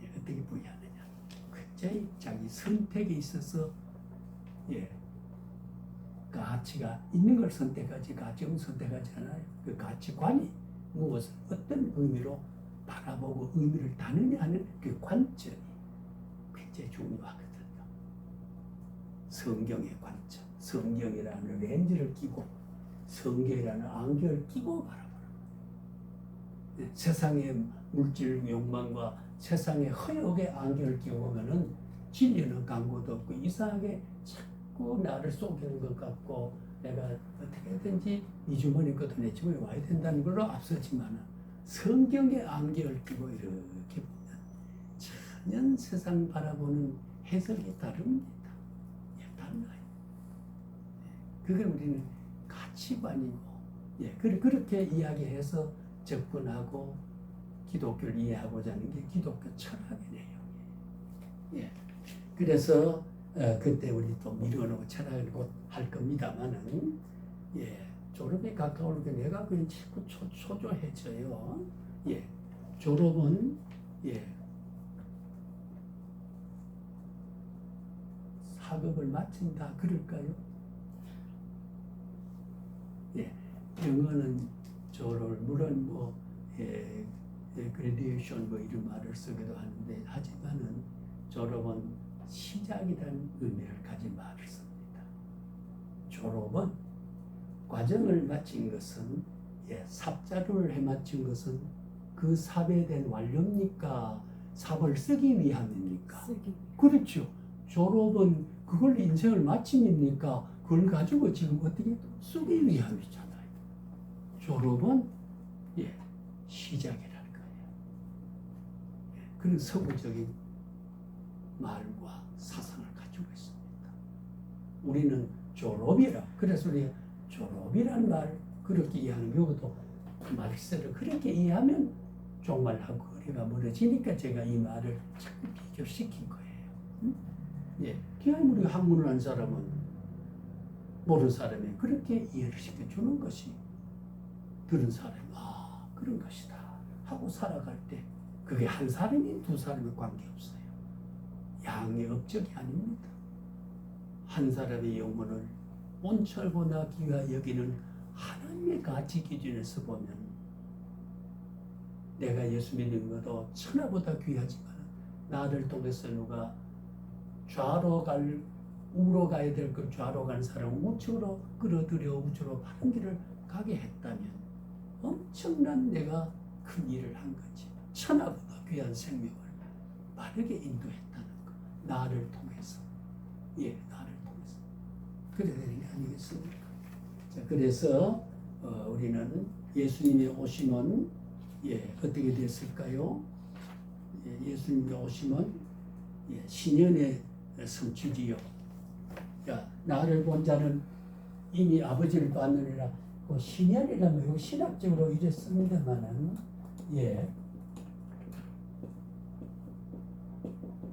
A: 예, 어떻게 부여하느냐. 굉장히 자기 선택에 있어서 예, 가치가 있는 걸 선택하지 가치 없는 선택하지 않아요. 그 가치관이 무엇을 어떤 의미로 바라보고 의미를 다느냐 하는 그 관점이 굉장히 중요하거든요. 성경의 관점, 성경이라는 렌즈를 끼고 성경이라는 안경을 끼고 바라보는 거예요. 세상의 물질 욕망과 세상의 허욕의 안경을 끼고 보면은 진리는 광고도 없고 이상하게 자꾸 나를 속이는 것 같고 내가 어떻게든지 이 주머니 것도 내 주머니에 와야 된다는 걸로 앞서지만은 성경의 안경을 끼고 이렇게 보면 전혀 세상 바라보는 해석이 다릅니다. 예, 달라요. 그걸 우리는 가치관이고, 예, 그렇게 이야기해서 접근하고 기독교를 이해하고자 하는 게 기독교 철학의 내용이에요. 예. 그래서 그때 우리 또 미루어놓고 철학을 곧 할 겁니다만은 예. 졸업이 가까우니까 내가 그냥 자꾸 초조해져요. 예. 졸업은 예. 학업을 마친다 그럴까요? 예. 영어는 졸업 물론 뭐 그레디에이션 뭐 이런 말을 쓰기도 하는데 하지만은 졸업은 시작이라는 의미를 가진 말을 씁니다. 졸업은 과정을 마친 것은 삽자를 해마친 것은 그 삽에 대한 완료입니까? 삽을 쓰기 위함입니까? 그렇죠. 졸업은 그걸 인생을 마침입니까? 그걸 가지고 지금 어떻게 쓰기 위함이잖아요. 졸업은 시작이라는 거예요. 그런 서구적인 말과 사상을 가지고 있습니다. 우리는 졸업이라 그래서 우리 졸업이란 말 그렇게 이해하는 경우도 말세를 그렇게 이해하면 종말하고 거리가 멀어지니까 제가 이 말을 자꾸 비교시킨 거예요. 예, 그냥 우리 학문을 한 사람은 모르는 사람이 그렇게 이해를 시켜주는 것이 들은 사람이 그런 것이다 하고 살아갈 때 그게 한 사람이 두 사람이 관계없어요. 양의 업적이 아닙니다. 한 사람의 영혼을 온철보다 귀하 여기는 하나님의 가치 기준에서 보면 내가 예수 믿는 것도 천하보다 귀하지만 나를 통해서 누가 우로 가야 될 걸 좌로 가는 사람을 우측으로 끌어들여 우주로 바른 길을 가게 했다면 엄청난 내가 큰 일을 한 거지. 천하보다 귀한 생명을 바르게 인도했다는 거. 나를 통해서. 나를 통해서. 그래야 되는 게 아니겠습니까? 자, 그래서 우리는 예수님의 오심은 어떻게 됐을까요? 예수님의 오심은 신년의 성취지요. 나를 본 자는 이미 아버지를 봤느니라. 그 신년이라면 여기 신학적으로 이래 씁니다만은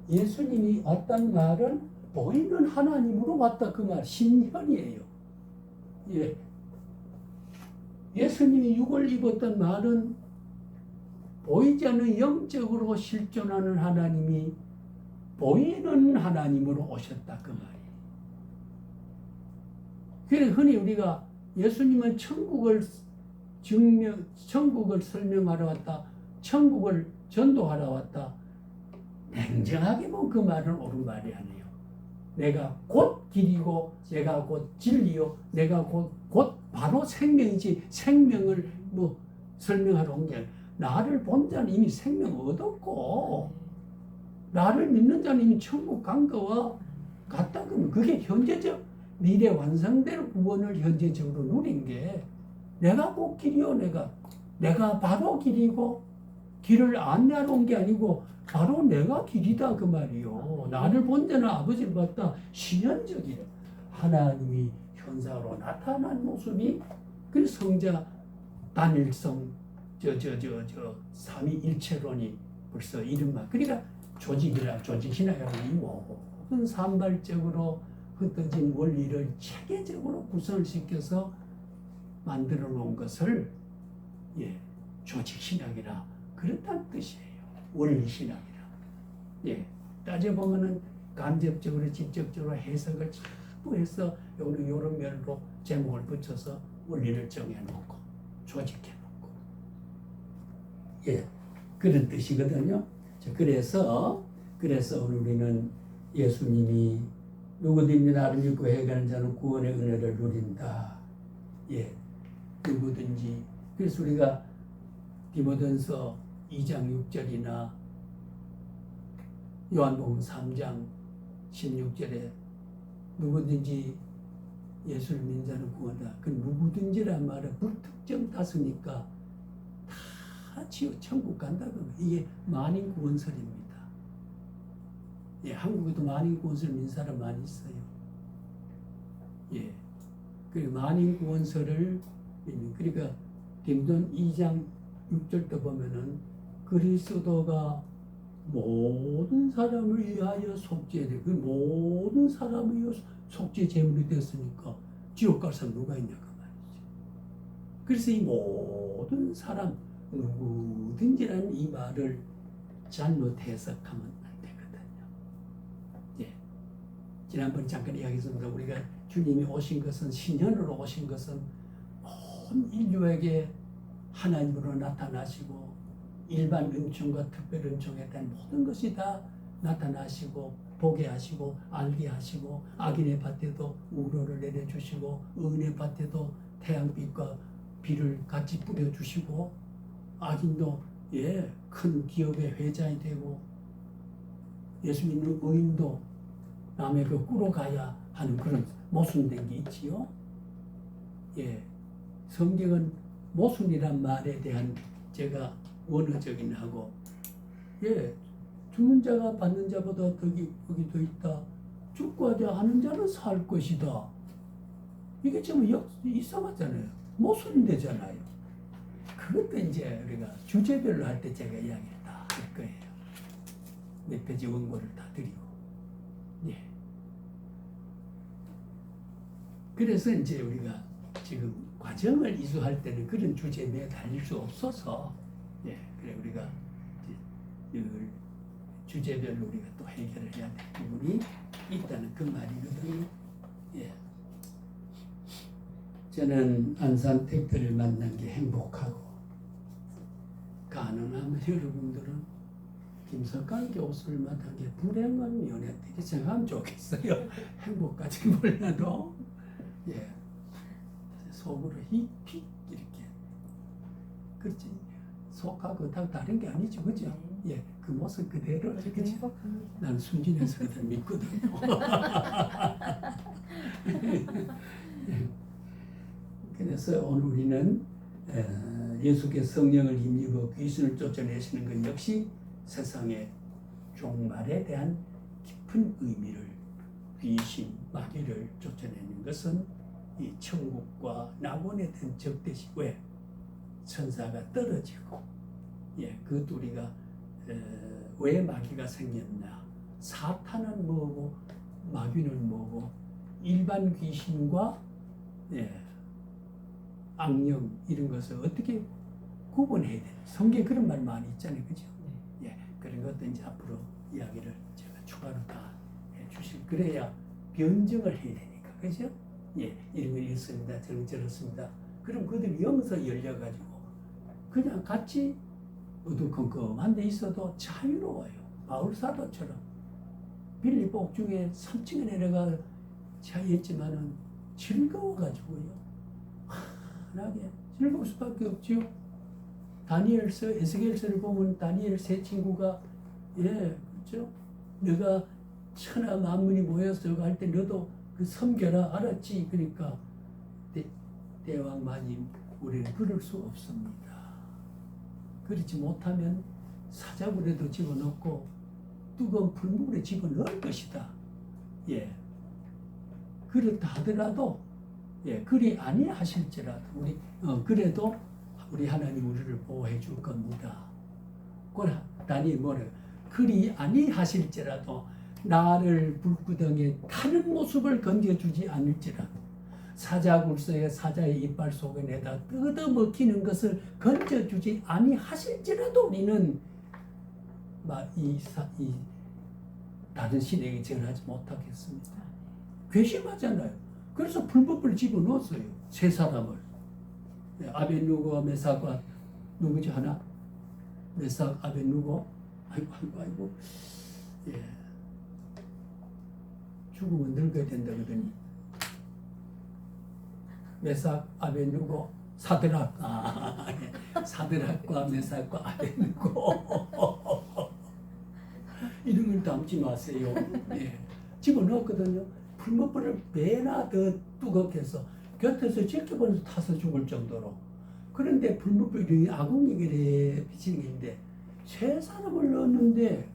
A: 예수님이 왔단 말은 보이는 하나님으로 왔다 그 말 신년이에요. 예수님이 육을 입었던 말은 보이지 않는 영적으로 실존하는 하나님이 보이는 하나님으로 오셨다 그 말이에요. 그래서 흔히 우리가 예수님은 천국을 설명하러 왔다. 천국을 전도하러 왔다. 냉정하게 보면 그 말은 옳은 말이 아니에요. 내가 곧 길이고 내가 곧 진리요 내가 곧 바로 생명이지 생명을 설명하러 온 게 아니라 나를 본 자는 이미 생명 얻었고 나를 믿는 자는 이미 천국 간 거와 같다 그러면 그게 현재적 미래 완성될 구원을 현재적으로 누린 게 내가 곧 길이요 내가 바로 길이고 길을 안내하러 온 게 아니고 바로 내가 길이다 그 말이요. 나를 본 자는 아버지를 봤다. 신현적이라 하나님이 현상으로 나타난 모습이 그 성자 단일성 삼위일체론이 벌써 이른말 그러니까 조직신학이라는 이 모든 산발적으로 흩어진 원리를 체계적으로 구성을 시켜서 만들어 놓은 것을 조직신학이라 그렇다는 뜻이에요. 원리신학이라. 따져보면은 간접적으로 직접적으로 해석을 전부 해서 이런 면으로 제목을 붙여서 원리를 정해놓고 조직해놓고 그런 뜻이거든요. 그래서 우리는 예수님이 누구든지 나를 믿고 해가는 자는 구원의 은혜를 누린다. 누구든지. 그래서 우리가 디모데전서 2장 6절이나 요한복음 3장 16절에 누구든지 예수를 믿는 자는 구원다. 그 누구든지란 말은 불특정 다수니까 다 천국 간다. 이게 만인 구원설입니다. 한국에도 만인 구원설 믿는 사람 많이 있어요. 그 만인 구원설을 그러니까 디모데전 2장 6절도 보면은 그리스도가 모든 사람을 위하여 속죄되 그 모든 사람을 위하여 속죄 제물이 됐으니까 지옥 갈 사람 누가 있냐 그 말이죠. 그래서 이 모든 사람 누구든지라는 이 말을 잘못 해석하면 안 되거든요. 예. 지난번 잠깐 이야기했습니다. 우리가 주님이 오신 것은 신년으로 오신 것은 온 인류에게 하나님으로 나타나시고 일반 은총과 특별 은총에 대한 모든 것이 다 나타나시고 보게 하시고 알게 하시고 악인의 밭에도 우로를 내려주시고 의인의 밭에도 태양빛과 비를 같이 뿌려주시고 악인도 큰 기업의 회장이 되고 예수 믿는 의인도 남의 그 꾸러가야 하는 그런 모순된 게 있지요. 예, 성경은 모순이란 말에 대한 제가 원어적인 하고 죽는 자가 받는 자보다 덕이 더 있다. 죽고 하는 자는 살 것이다. 이게 좀 이상하잖아요. 모순이 되잖아요. 그것도 이제 우리가 주제별로 할 때 제가 이야기를 다 할 거예요. 몇 페이지 원고를 다 드리고. 예. 그래서 이제 우리가 지금 과정을 이수할 때는 그런 주제에 매달릴 수 없어서 그래 우리가 이제 주제별로 우리가 또 해결을 해야 될 부분이 있다는 그 말이거든요. 예. 저는 안산 택배를 만난 게 행복하고 가능하면 여러분들은 김석환 교수를 만난 게 불행한 연애들이 생각하면 좋겠어요. 행복까지 몰라도 속으로 휙 이렇게 그렇지 속하고 다 다른 게 아니죠, 그죠? 그 모습 그대로 그렇지. 난 순진해서 그들 믿거든요. 그래서 오늘 우리는 예수께서 성령을 힘입어 귀신을 쫓아내시는 것 역시 세상의 종말에 대한 깊은 의미를 귀신, 마귀를 쫓아내는 것은 이 천국과 낙원에 대한 적대시고 천사가 떨어지고 그것도 우리가 왜 마귀가 생겼나 사탄은 뭐고 마귀는 뭐고 일반 귀신과 악령 이런 것을 어떻게 구분해야 되나 성경에 그런 말 많이 있잖아요, 그죠? 그런 것도 이제 앞으로 이야기를 제가 추가로 다 해주실 그래야 변증을 해야 되니까, 그죠? 이런 거 있습니다, 저런 저렇습니다. 그럼 그들이 영서 열려가지고 그냥 같이 어두컴컴한 데 있어도 자유로워요. 바울사도처럼 빌립보 옥중에 3층에 내려가 자유했지만은 즐거워가지고요. 환하게 즐거울 수밖에 없지요. 다니엘서, 에스겔서를 보면 다니엘 세 친구가 그렇죠? 내가 천하 만문이 모여서 할 때 너도 그 섬겨라 알았지? 그러니까 대왕 마님 우리는 그럴 수 없습니다. 그렇지 못하면 사자굴에도 집어넣고 뜨거운 불물에 집어넣을 것이다. 그렇다 하더라도 그리 아니하실지라도 우리 그래도 우리 하나님 우리를 보호해 줄 겁니다. 그러나 다니엘 뭐래요? 그리 아니하실지라도 나를 불구덩이에 타는 모습을 건져주지 않을지라도 사자굴서에 사자의 이빨 속에 내다 뜯어먹히는 것을 건져주지 아니하실지라도 우리는 이 다른 신에게 절하지 못하겠습니다. 괘씸하잖아요. 그래서 불법을 집어넣었어요. 세 사람을. 아벤누고와 메삭과 누구지 하나? 메삭, 아벤누고. 아이고. 죽으면 늙어야 된다 그러더니 메삭, 아벤누고, 사드락. 사드락과 메삭과 아벤누고. 이런 걸 담지 마세요. 집어넣었거든요. 불법을 배나 더 뜨겁게 해서 곁에서 지켜보면서 타서 죽을 정도로. 그런데 불법이 아궁이에 비치는 게 있는데 세 사람을 넣었는데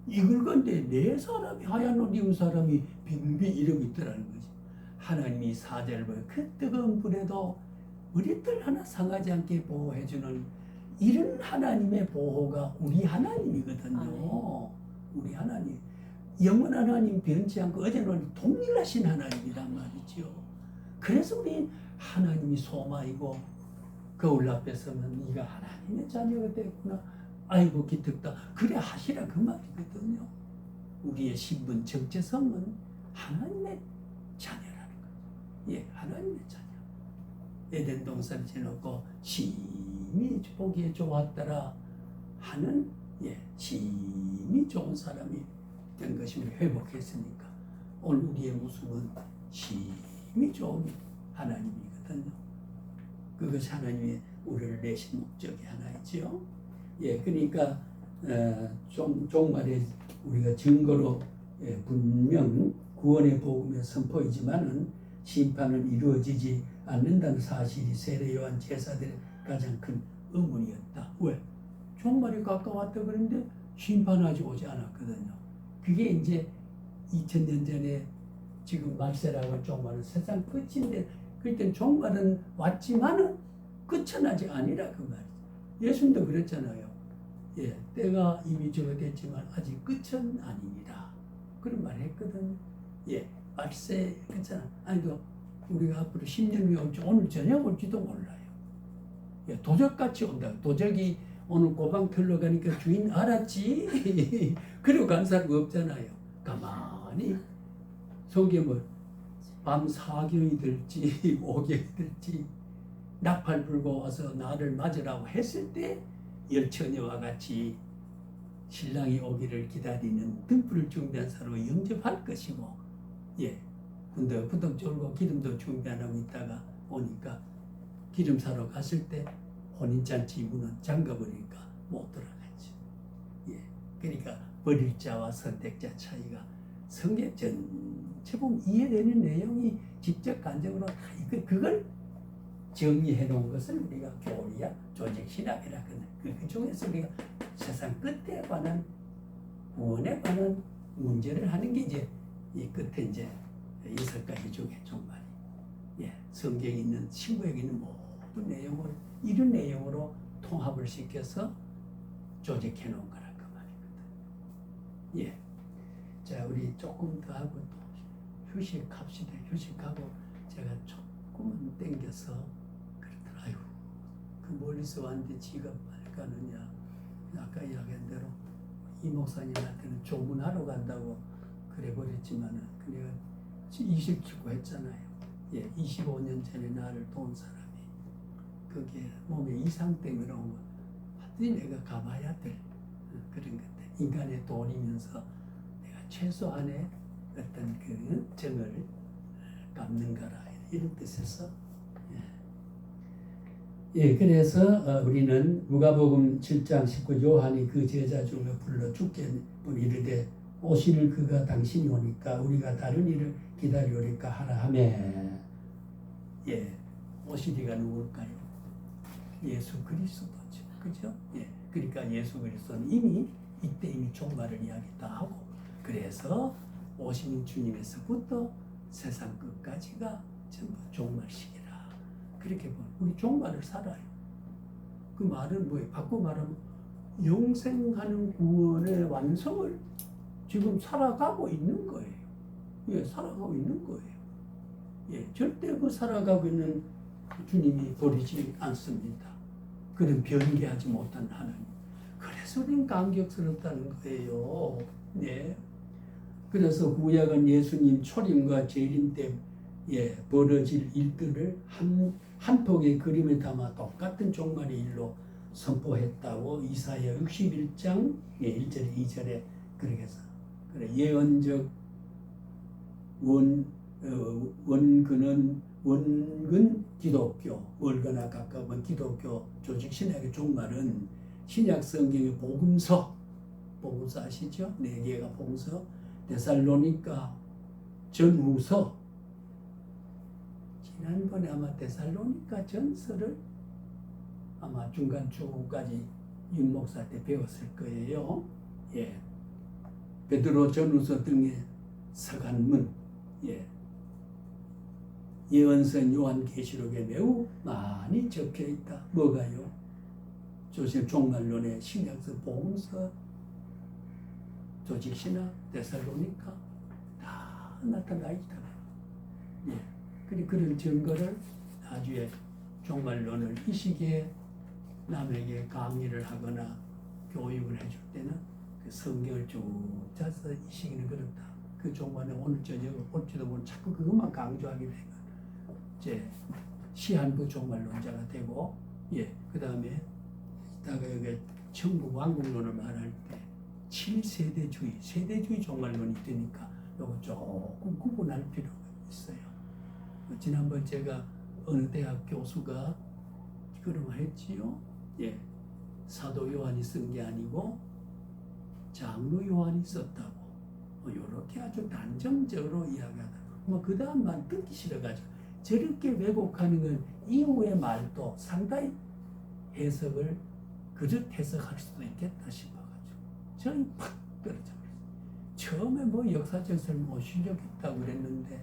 A: 이걸 건데 네 사람이 하얀 옷 입은 사람이 빙빙 이러고 있더라는 거지. 하나님이 사자를 보여 그 뜨거운 불에도 머리털 하나 상하지 않게 보호해주는 이런 하나님의 보호가 우리 하나님이거든요. 우리 하나님. 영원한 하나님 변치 않고 어제는 오늘 동일하신 하나님이란 말이죠. 그래서 우리 하나님이 소망이고 거울 앞에 서면 네가 하나님의 자녀가 됐구나. 아이고 기특다. 그래 하시라 그 말이거든요. 우리의 신분 정체성은 하나님의 자녀라는 거죠. 예, 하나님의 자녀. 에덴 동산을 지놓고 심히 보기에 좋았더라 하는 심히 좋은 사람이 된 것이 우리 회복했으니까 오늘 우리의 모습은 심히 좋은 하나님이거든요. 그것이 하나님의 우리를 내신 목적의 하나이지요. 예, 그러니까 종말에 우리가 증거로 분명 구원의 복음의 선포이지만은 심판은 이루어지지 않는다는 사실이 세례 요한 제사들의 가장 큰 의문이었다. 왜? 종말이 가까웠다 그런데 심판하지 오지 않았거든요. 그게 이제 2000년 전에 지금 말세라고 종말은 세상 끝인데 그때 종말은 왔지만은 끝은 아직 아니라 그 말이죠. 예수님도 그랬잖아요. 예, 때가 이미 저됐지만 아직 끝은 아니니라. 그런 말 했거든요. 예, 말세 그렇잖아. 아니 우리가 앞으로 10년 후에 올지 오늘 저녁 올지도 몰라요. 예, 도적같이 온다. 도적이 오늘 고방 털러 가니까 주인 알았지. 그리고 간 사람 없잖아요. 가만히 속에 뭐 밤 사경이 들지 오경이 들지 나팔 불고 와서 나를 맞으라고 했을 때 열처녀와 같이 신랑이 오기를 기다리는 등불을 준비한 사람을 영접할 것이고, 예, 근데 부덕 쫄고 기름도 준비 안 하고 있다가 오니까 기름 사러 갔을 때 혼인잔치 문은 잠가버리니까 못 들어가죠. 예, 그러니까 버릴 자와 선택자 차이가 성경 전체 보면 이해되는 내용이 직접 간접으로 다 그걸 정리해 놓은 것을 우리가 교리야 조직 신학이라 그러네. 그 중에서 우리가 세상 끝에 관한 구원에 관한 문제를 하는 게 이제 이 끝에 이제 6가지 중에 정말 성경에 있는 신구에 있는 모든 내용을 이런 내용으로 통합을 시켜서 조직해 놓은 거라 그 말이거든. 예. 자, 우리 조금 더 하고 또 휴식합시다. 휴식하고 제가 조금만 땡겨서 그러더라. 아이고, 그 멀리서 왔는데 지가 빨리 가느냐. 아까 이야기한 대로 이 목사님한테는 조문하러 간다고 그래 버렸지만은 그래가 이식 기고했잖아요. 예, 25년 전에 나를 도운 사람이 그게 몸에 이상 때문에 온 거. 하여튼 내가 가봐야 될 그런 것들. 인간의 돈이면서 내가 최소한의 어떤 그 정을 갚는 거라 이런 뜻에서 예, 그래서 우리는 누가복음 7장 19 요한이 그 제자 중에 불러 주께 이르되 오시를 그가 당신이 오니까 우리가 다른 일을 기다리오리까 하라 하며 예, 오시리가 누굴까요? 예수 그리스도죠. 그죠? 예, 그러니까 예수 그리스도는 이미 이때 이미 종말을 이야기 다 하고 그래서 오시는 주님에서부터 세상 끝까지가 전부 종말 시기라. 그렇게 보면 우리 종말을 살아요. 그 말은 뭐예요? 바꿔 말하면 영생하는 구원의 완성을 지금 살아가고 있는 거예요. 예, 살아가고 있는 거예요. 예, 절대 그 살아가고 있는 주님이 버리지 않습니다. 그런 변개하지 못한 하나님. 그래서 우리는 감격스럽다는 거예요. 네. 그래서 구약은 예수님 초림과 재림 때 벌어질 일들을 한 폭의 그림에 담아 똑같은 종말의 일로 선포했다고 이사야 61장 1절 2절에 그렇게 해서 그래 예언적 원근 기독교 멀거나 가까운 기독교 조직 신학의 종말은 신약 성경의 복음서 아시죠? 4개가 복음서 데살로니가 전후서 지난번에 아마 데살로니가 전서를 아마 중간중까지 윤 목사 때 배웠을 거예요. 예, 베드로 전후서 등의 서간문, 예언서 요한계시록에 매우 많이 적혀 있다. 뭐가요? 조실 종말론의 신약서, 복음서, 조직신학, 데살로니가 다 나타나 있잖아요. 예. 그런 증거를 나중에 종말론을 이 시기에 남에게 강의를 하거나 교육을 해줄 때는 그 성경을 쭉 짜서 이 시기는 그렇다. 그 종말에 오늘 저녁 올지도 모르고 자꾸 그것만 강조하게 되면 이제 시한부 종말론자가 되고, 예, 그 다음에 이따가 여기 천국 왕국론을 말할 때 7세대주의, 세대주의 종말론이 되니까 요거 조금 구분할 필요가 있어요. 지난번 제가 어느 대학 교수가 그런 거 했지요. 예, 사도 요한이 쓴 게 아니고 장로 요한이 썼다고. 이렇게 아주 단정적으로 이야기하다. 그 다음만 듣기 싫어가지고 저렇게 왜곡하는 건 이후의 말도 상당히 해석을 그릇 해석할 수도 있겠다 싶어가지고 저희 팍 떨어져 버렸어요. 처음에 뭐 역사적 설명 실력 있다고 그랬는데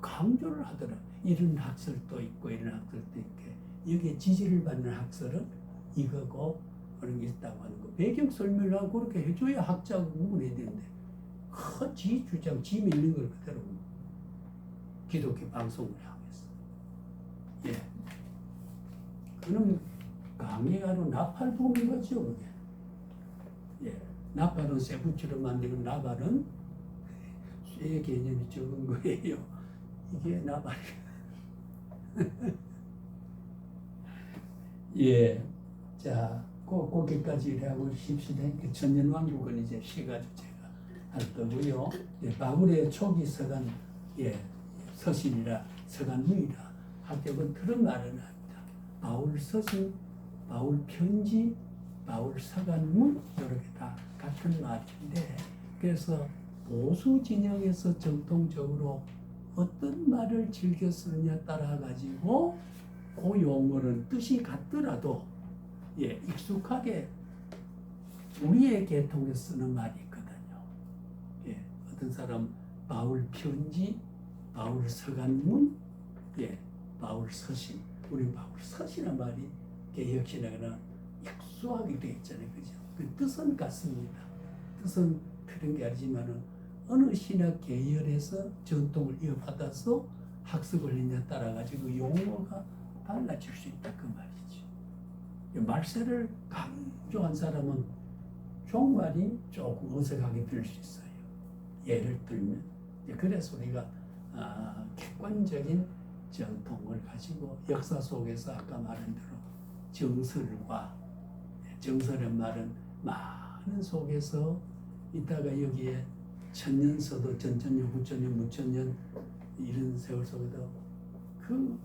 A: 강조를 하더라. 이런 학설도 있고 이런 학설도 있게 여기에 지지를 받는 학설은 이거고 그런 게 있다고 하는 거. 배경 설명을 하고 그렇게 해줘야 학자가 구분해야 되는데 지 주장, 지 믿는 걸 그대로 기독교 방송을 하고 있어. 예. 그럼 강의가로 나팔 부는 거죠, 그게. 예. 나팔은 쇠붙이로 만든 나팔은 쇠의 개념이 적은 거예요. 이게 나팔이에요. 예. 자, 거기까지 하고 싶시다. 천년왕국은 이제 시가지고 제가 할 거고요. 예, 바울의 초기 서간, 예, 서신이라 서간문이라 학교는 그런 말은 합니다. 바울 서신, 바울 편지, 바울 서간문 이렇게 다 같은 말인데, 그래서 보수 진영에서 전통적으로 어떤 말을 즐겨 쓰느냐 따라 가지고 그 용어는 뜻이 같더라도 예, 익숙하게 우리의 계통에 쓰는 말이 있거든요. 예, 어떤 사람 바울 편지, 바울 서간문, 예, 바울 서신. 우리 바울 서신이라는 말이 개혁신학에는 익숙하게 되어 있잖아요, 그죠? 그 뜻은 같습니다. 뜻은 그런 게 아니지만은 어느 신학 계열에서 전통을 이어받아서 학습을 했냐 따라 가지고 용어가 달라질 수 있다 그 말이죠. 말세를 강조한 사람은 종말이 조금 어색하게 들릴 수 있어요. 예를 들면 그래서 우리가 객관적인 전통을 가지고 역사 속에서 아까 말한 대로 정설의 말은 많은 속에서 있다가 여기에 천년서도 전천년, 후천년, 무천년 이런 세월 속에도 그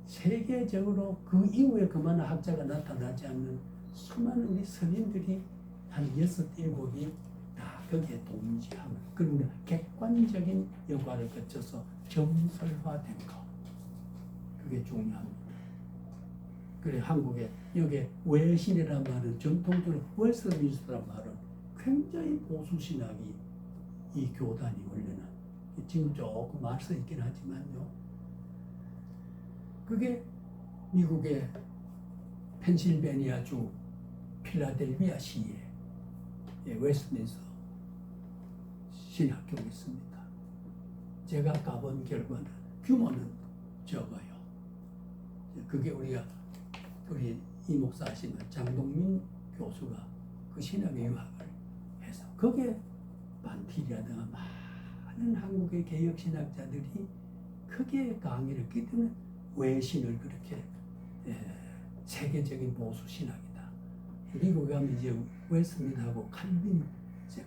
A: 세계적으로 그 이후에 그만한 학자가 나타나지 않는 수많은 우리 선인들이 한 6, 7이 다 거기에 동지하면 그러면 객관적인 여과를 거쳐서 정설화된 거 그게 중요합니다. 그래 한국에 여기에 외신이라는 말은 전통적으로 웨스트민스터라는 말은 굉장히 보수 신학이 이 교단이 원래는 지금 조금 말써 있긴 하지만요. 그게 미국의 펜실베니아주 필라델피아 시에 웨스트민스터 신학교가 있습니다. 제가 가본 결과는 규모는 적어요. 그게 우리 이 목사 하시는 장동민 교수가 그 신학의 유학을 해서 거기에 반티리아든가 많은 한국의 개혁 신학자들이 크게 강의를 했기 때문에 외신을 그렇게 세계적인 보수 신학이다. 미국에 가면 이제 웨스민하고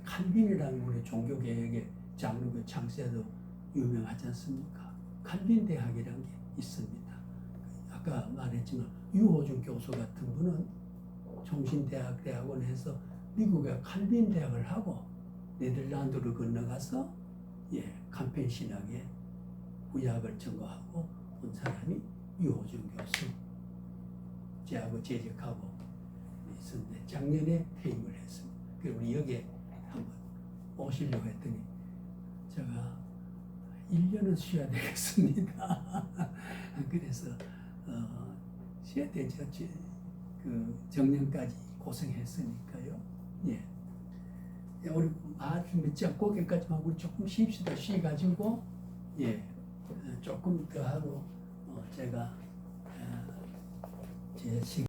A: 칼빈이라는 우리 종교개혁의 장로교 창세도 유명하지 않습니까? 칼빈 대학이라는 게 있습니다. 아까 말했지만 유호준 교수 같은 분은 종신대학 대학원에서 미국의 칼빈 대학을 하고 네덜란드로 건너가서 캄페인 신학의 구약을 전거하고 온 사람이 유호준 교수. 제하고 재직하고 있었는데 작년에 퇴임을 했습니다. 그래서 우리 여기에 한번 오시려고 했더니 제가 1년은 쉬어야 되겠습니다. 그래서 쉬어야 되죠. 그 정년까지 고생했으니까요. 예. 우리 좀 거기까지만 우리 조금 쉽시다. 쉬가지고 예 조금 더 하고 제가 제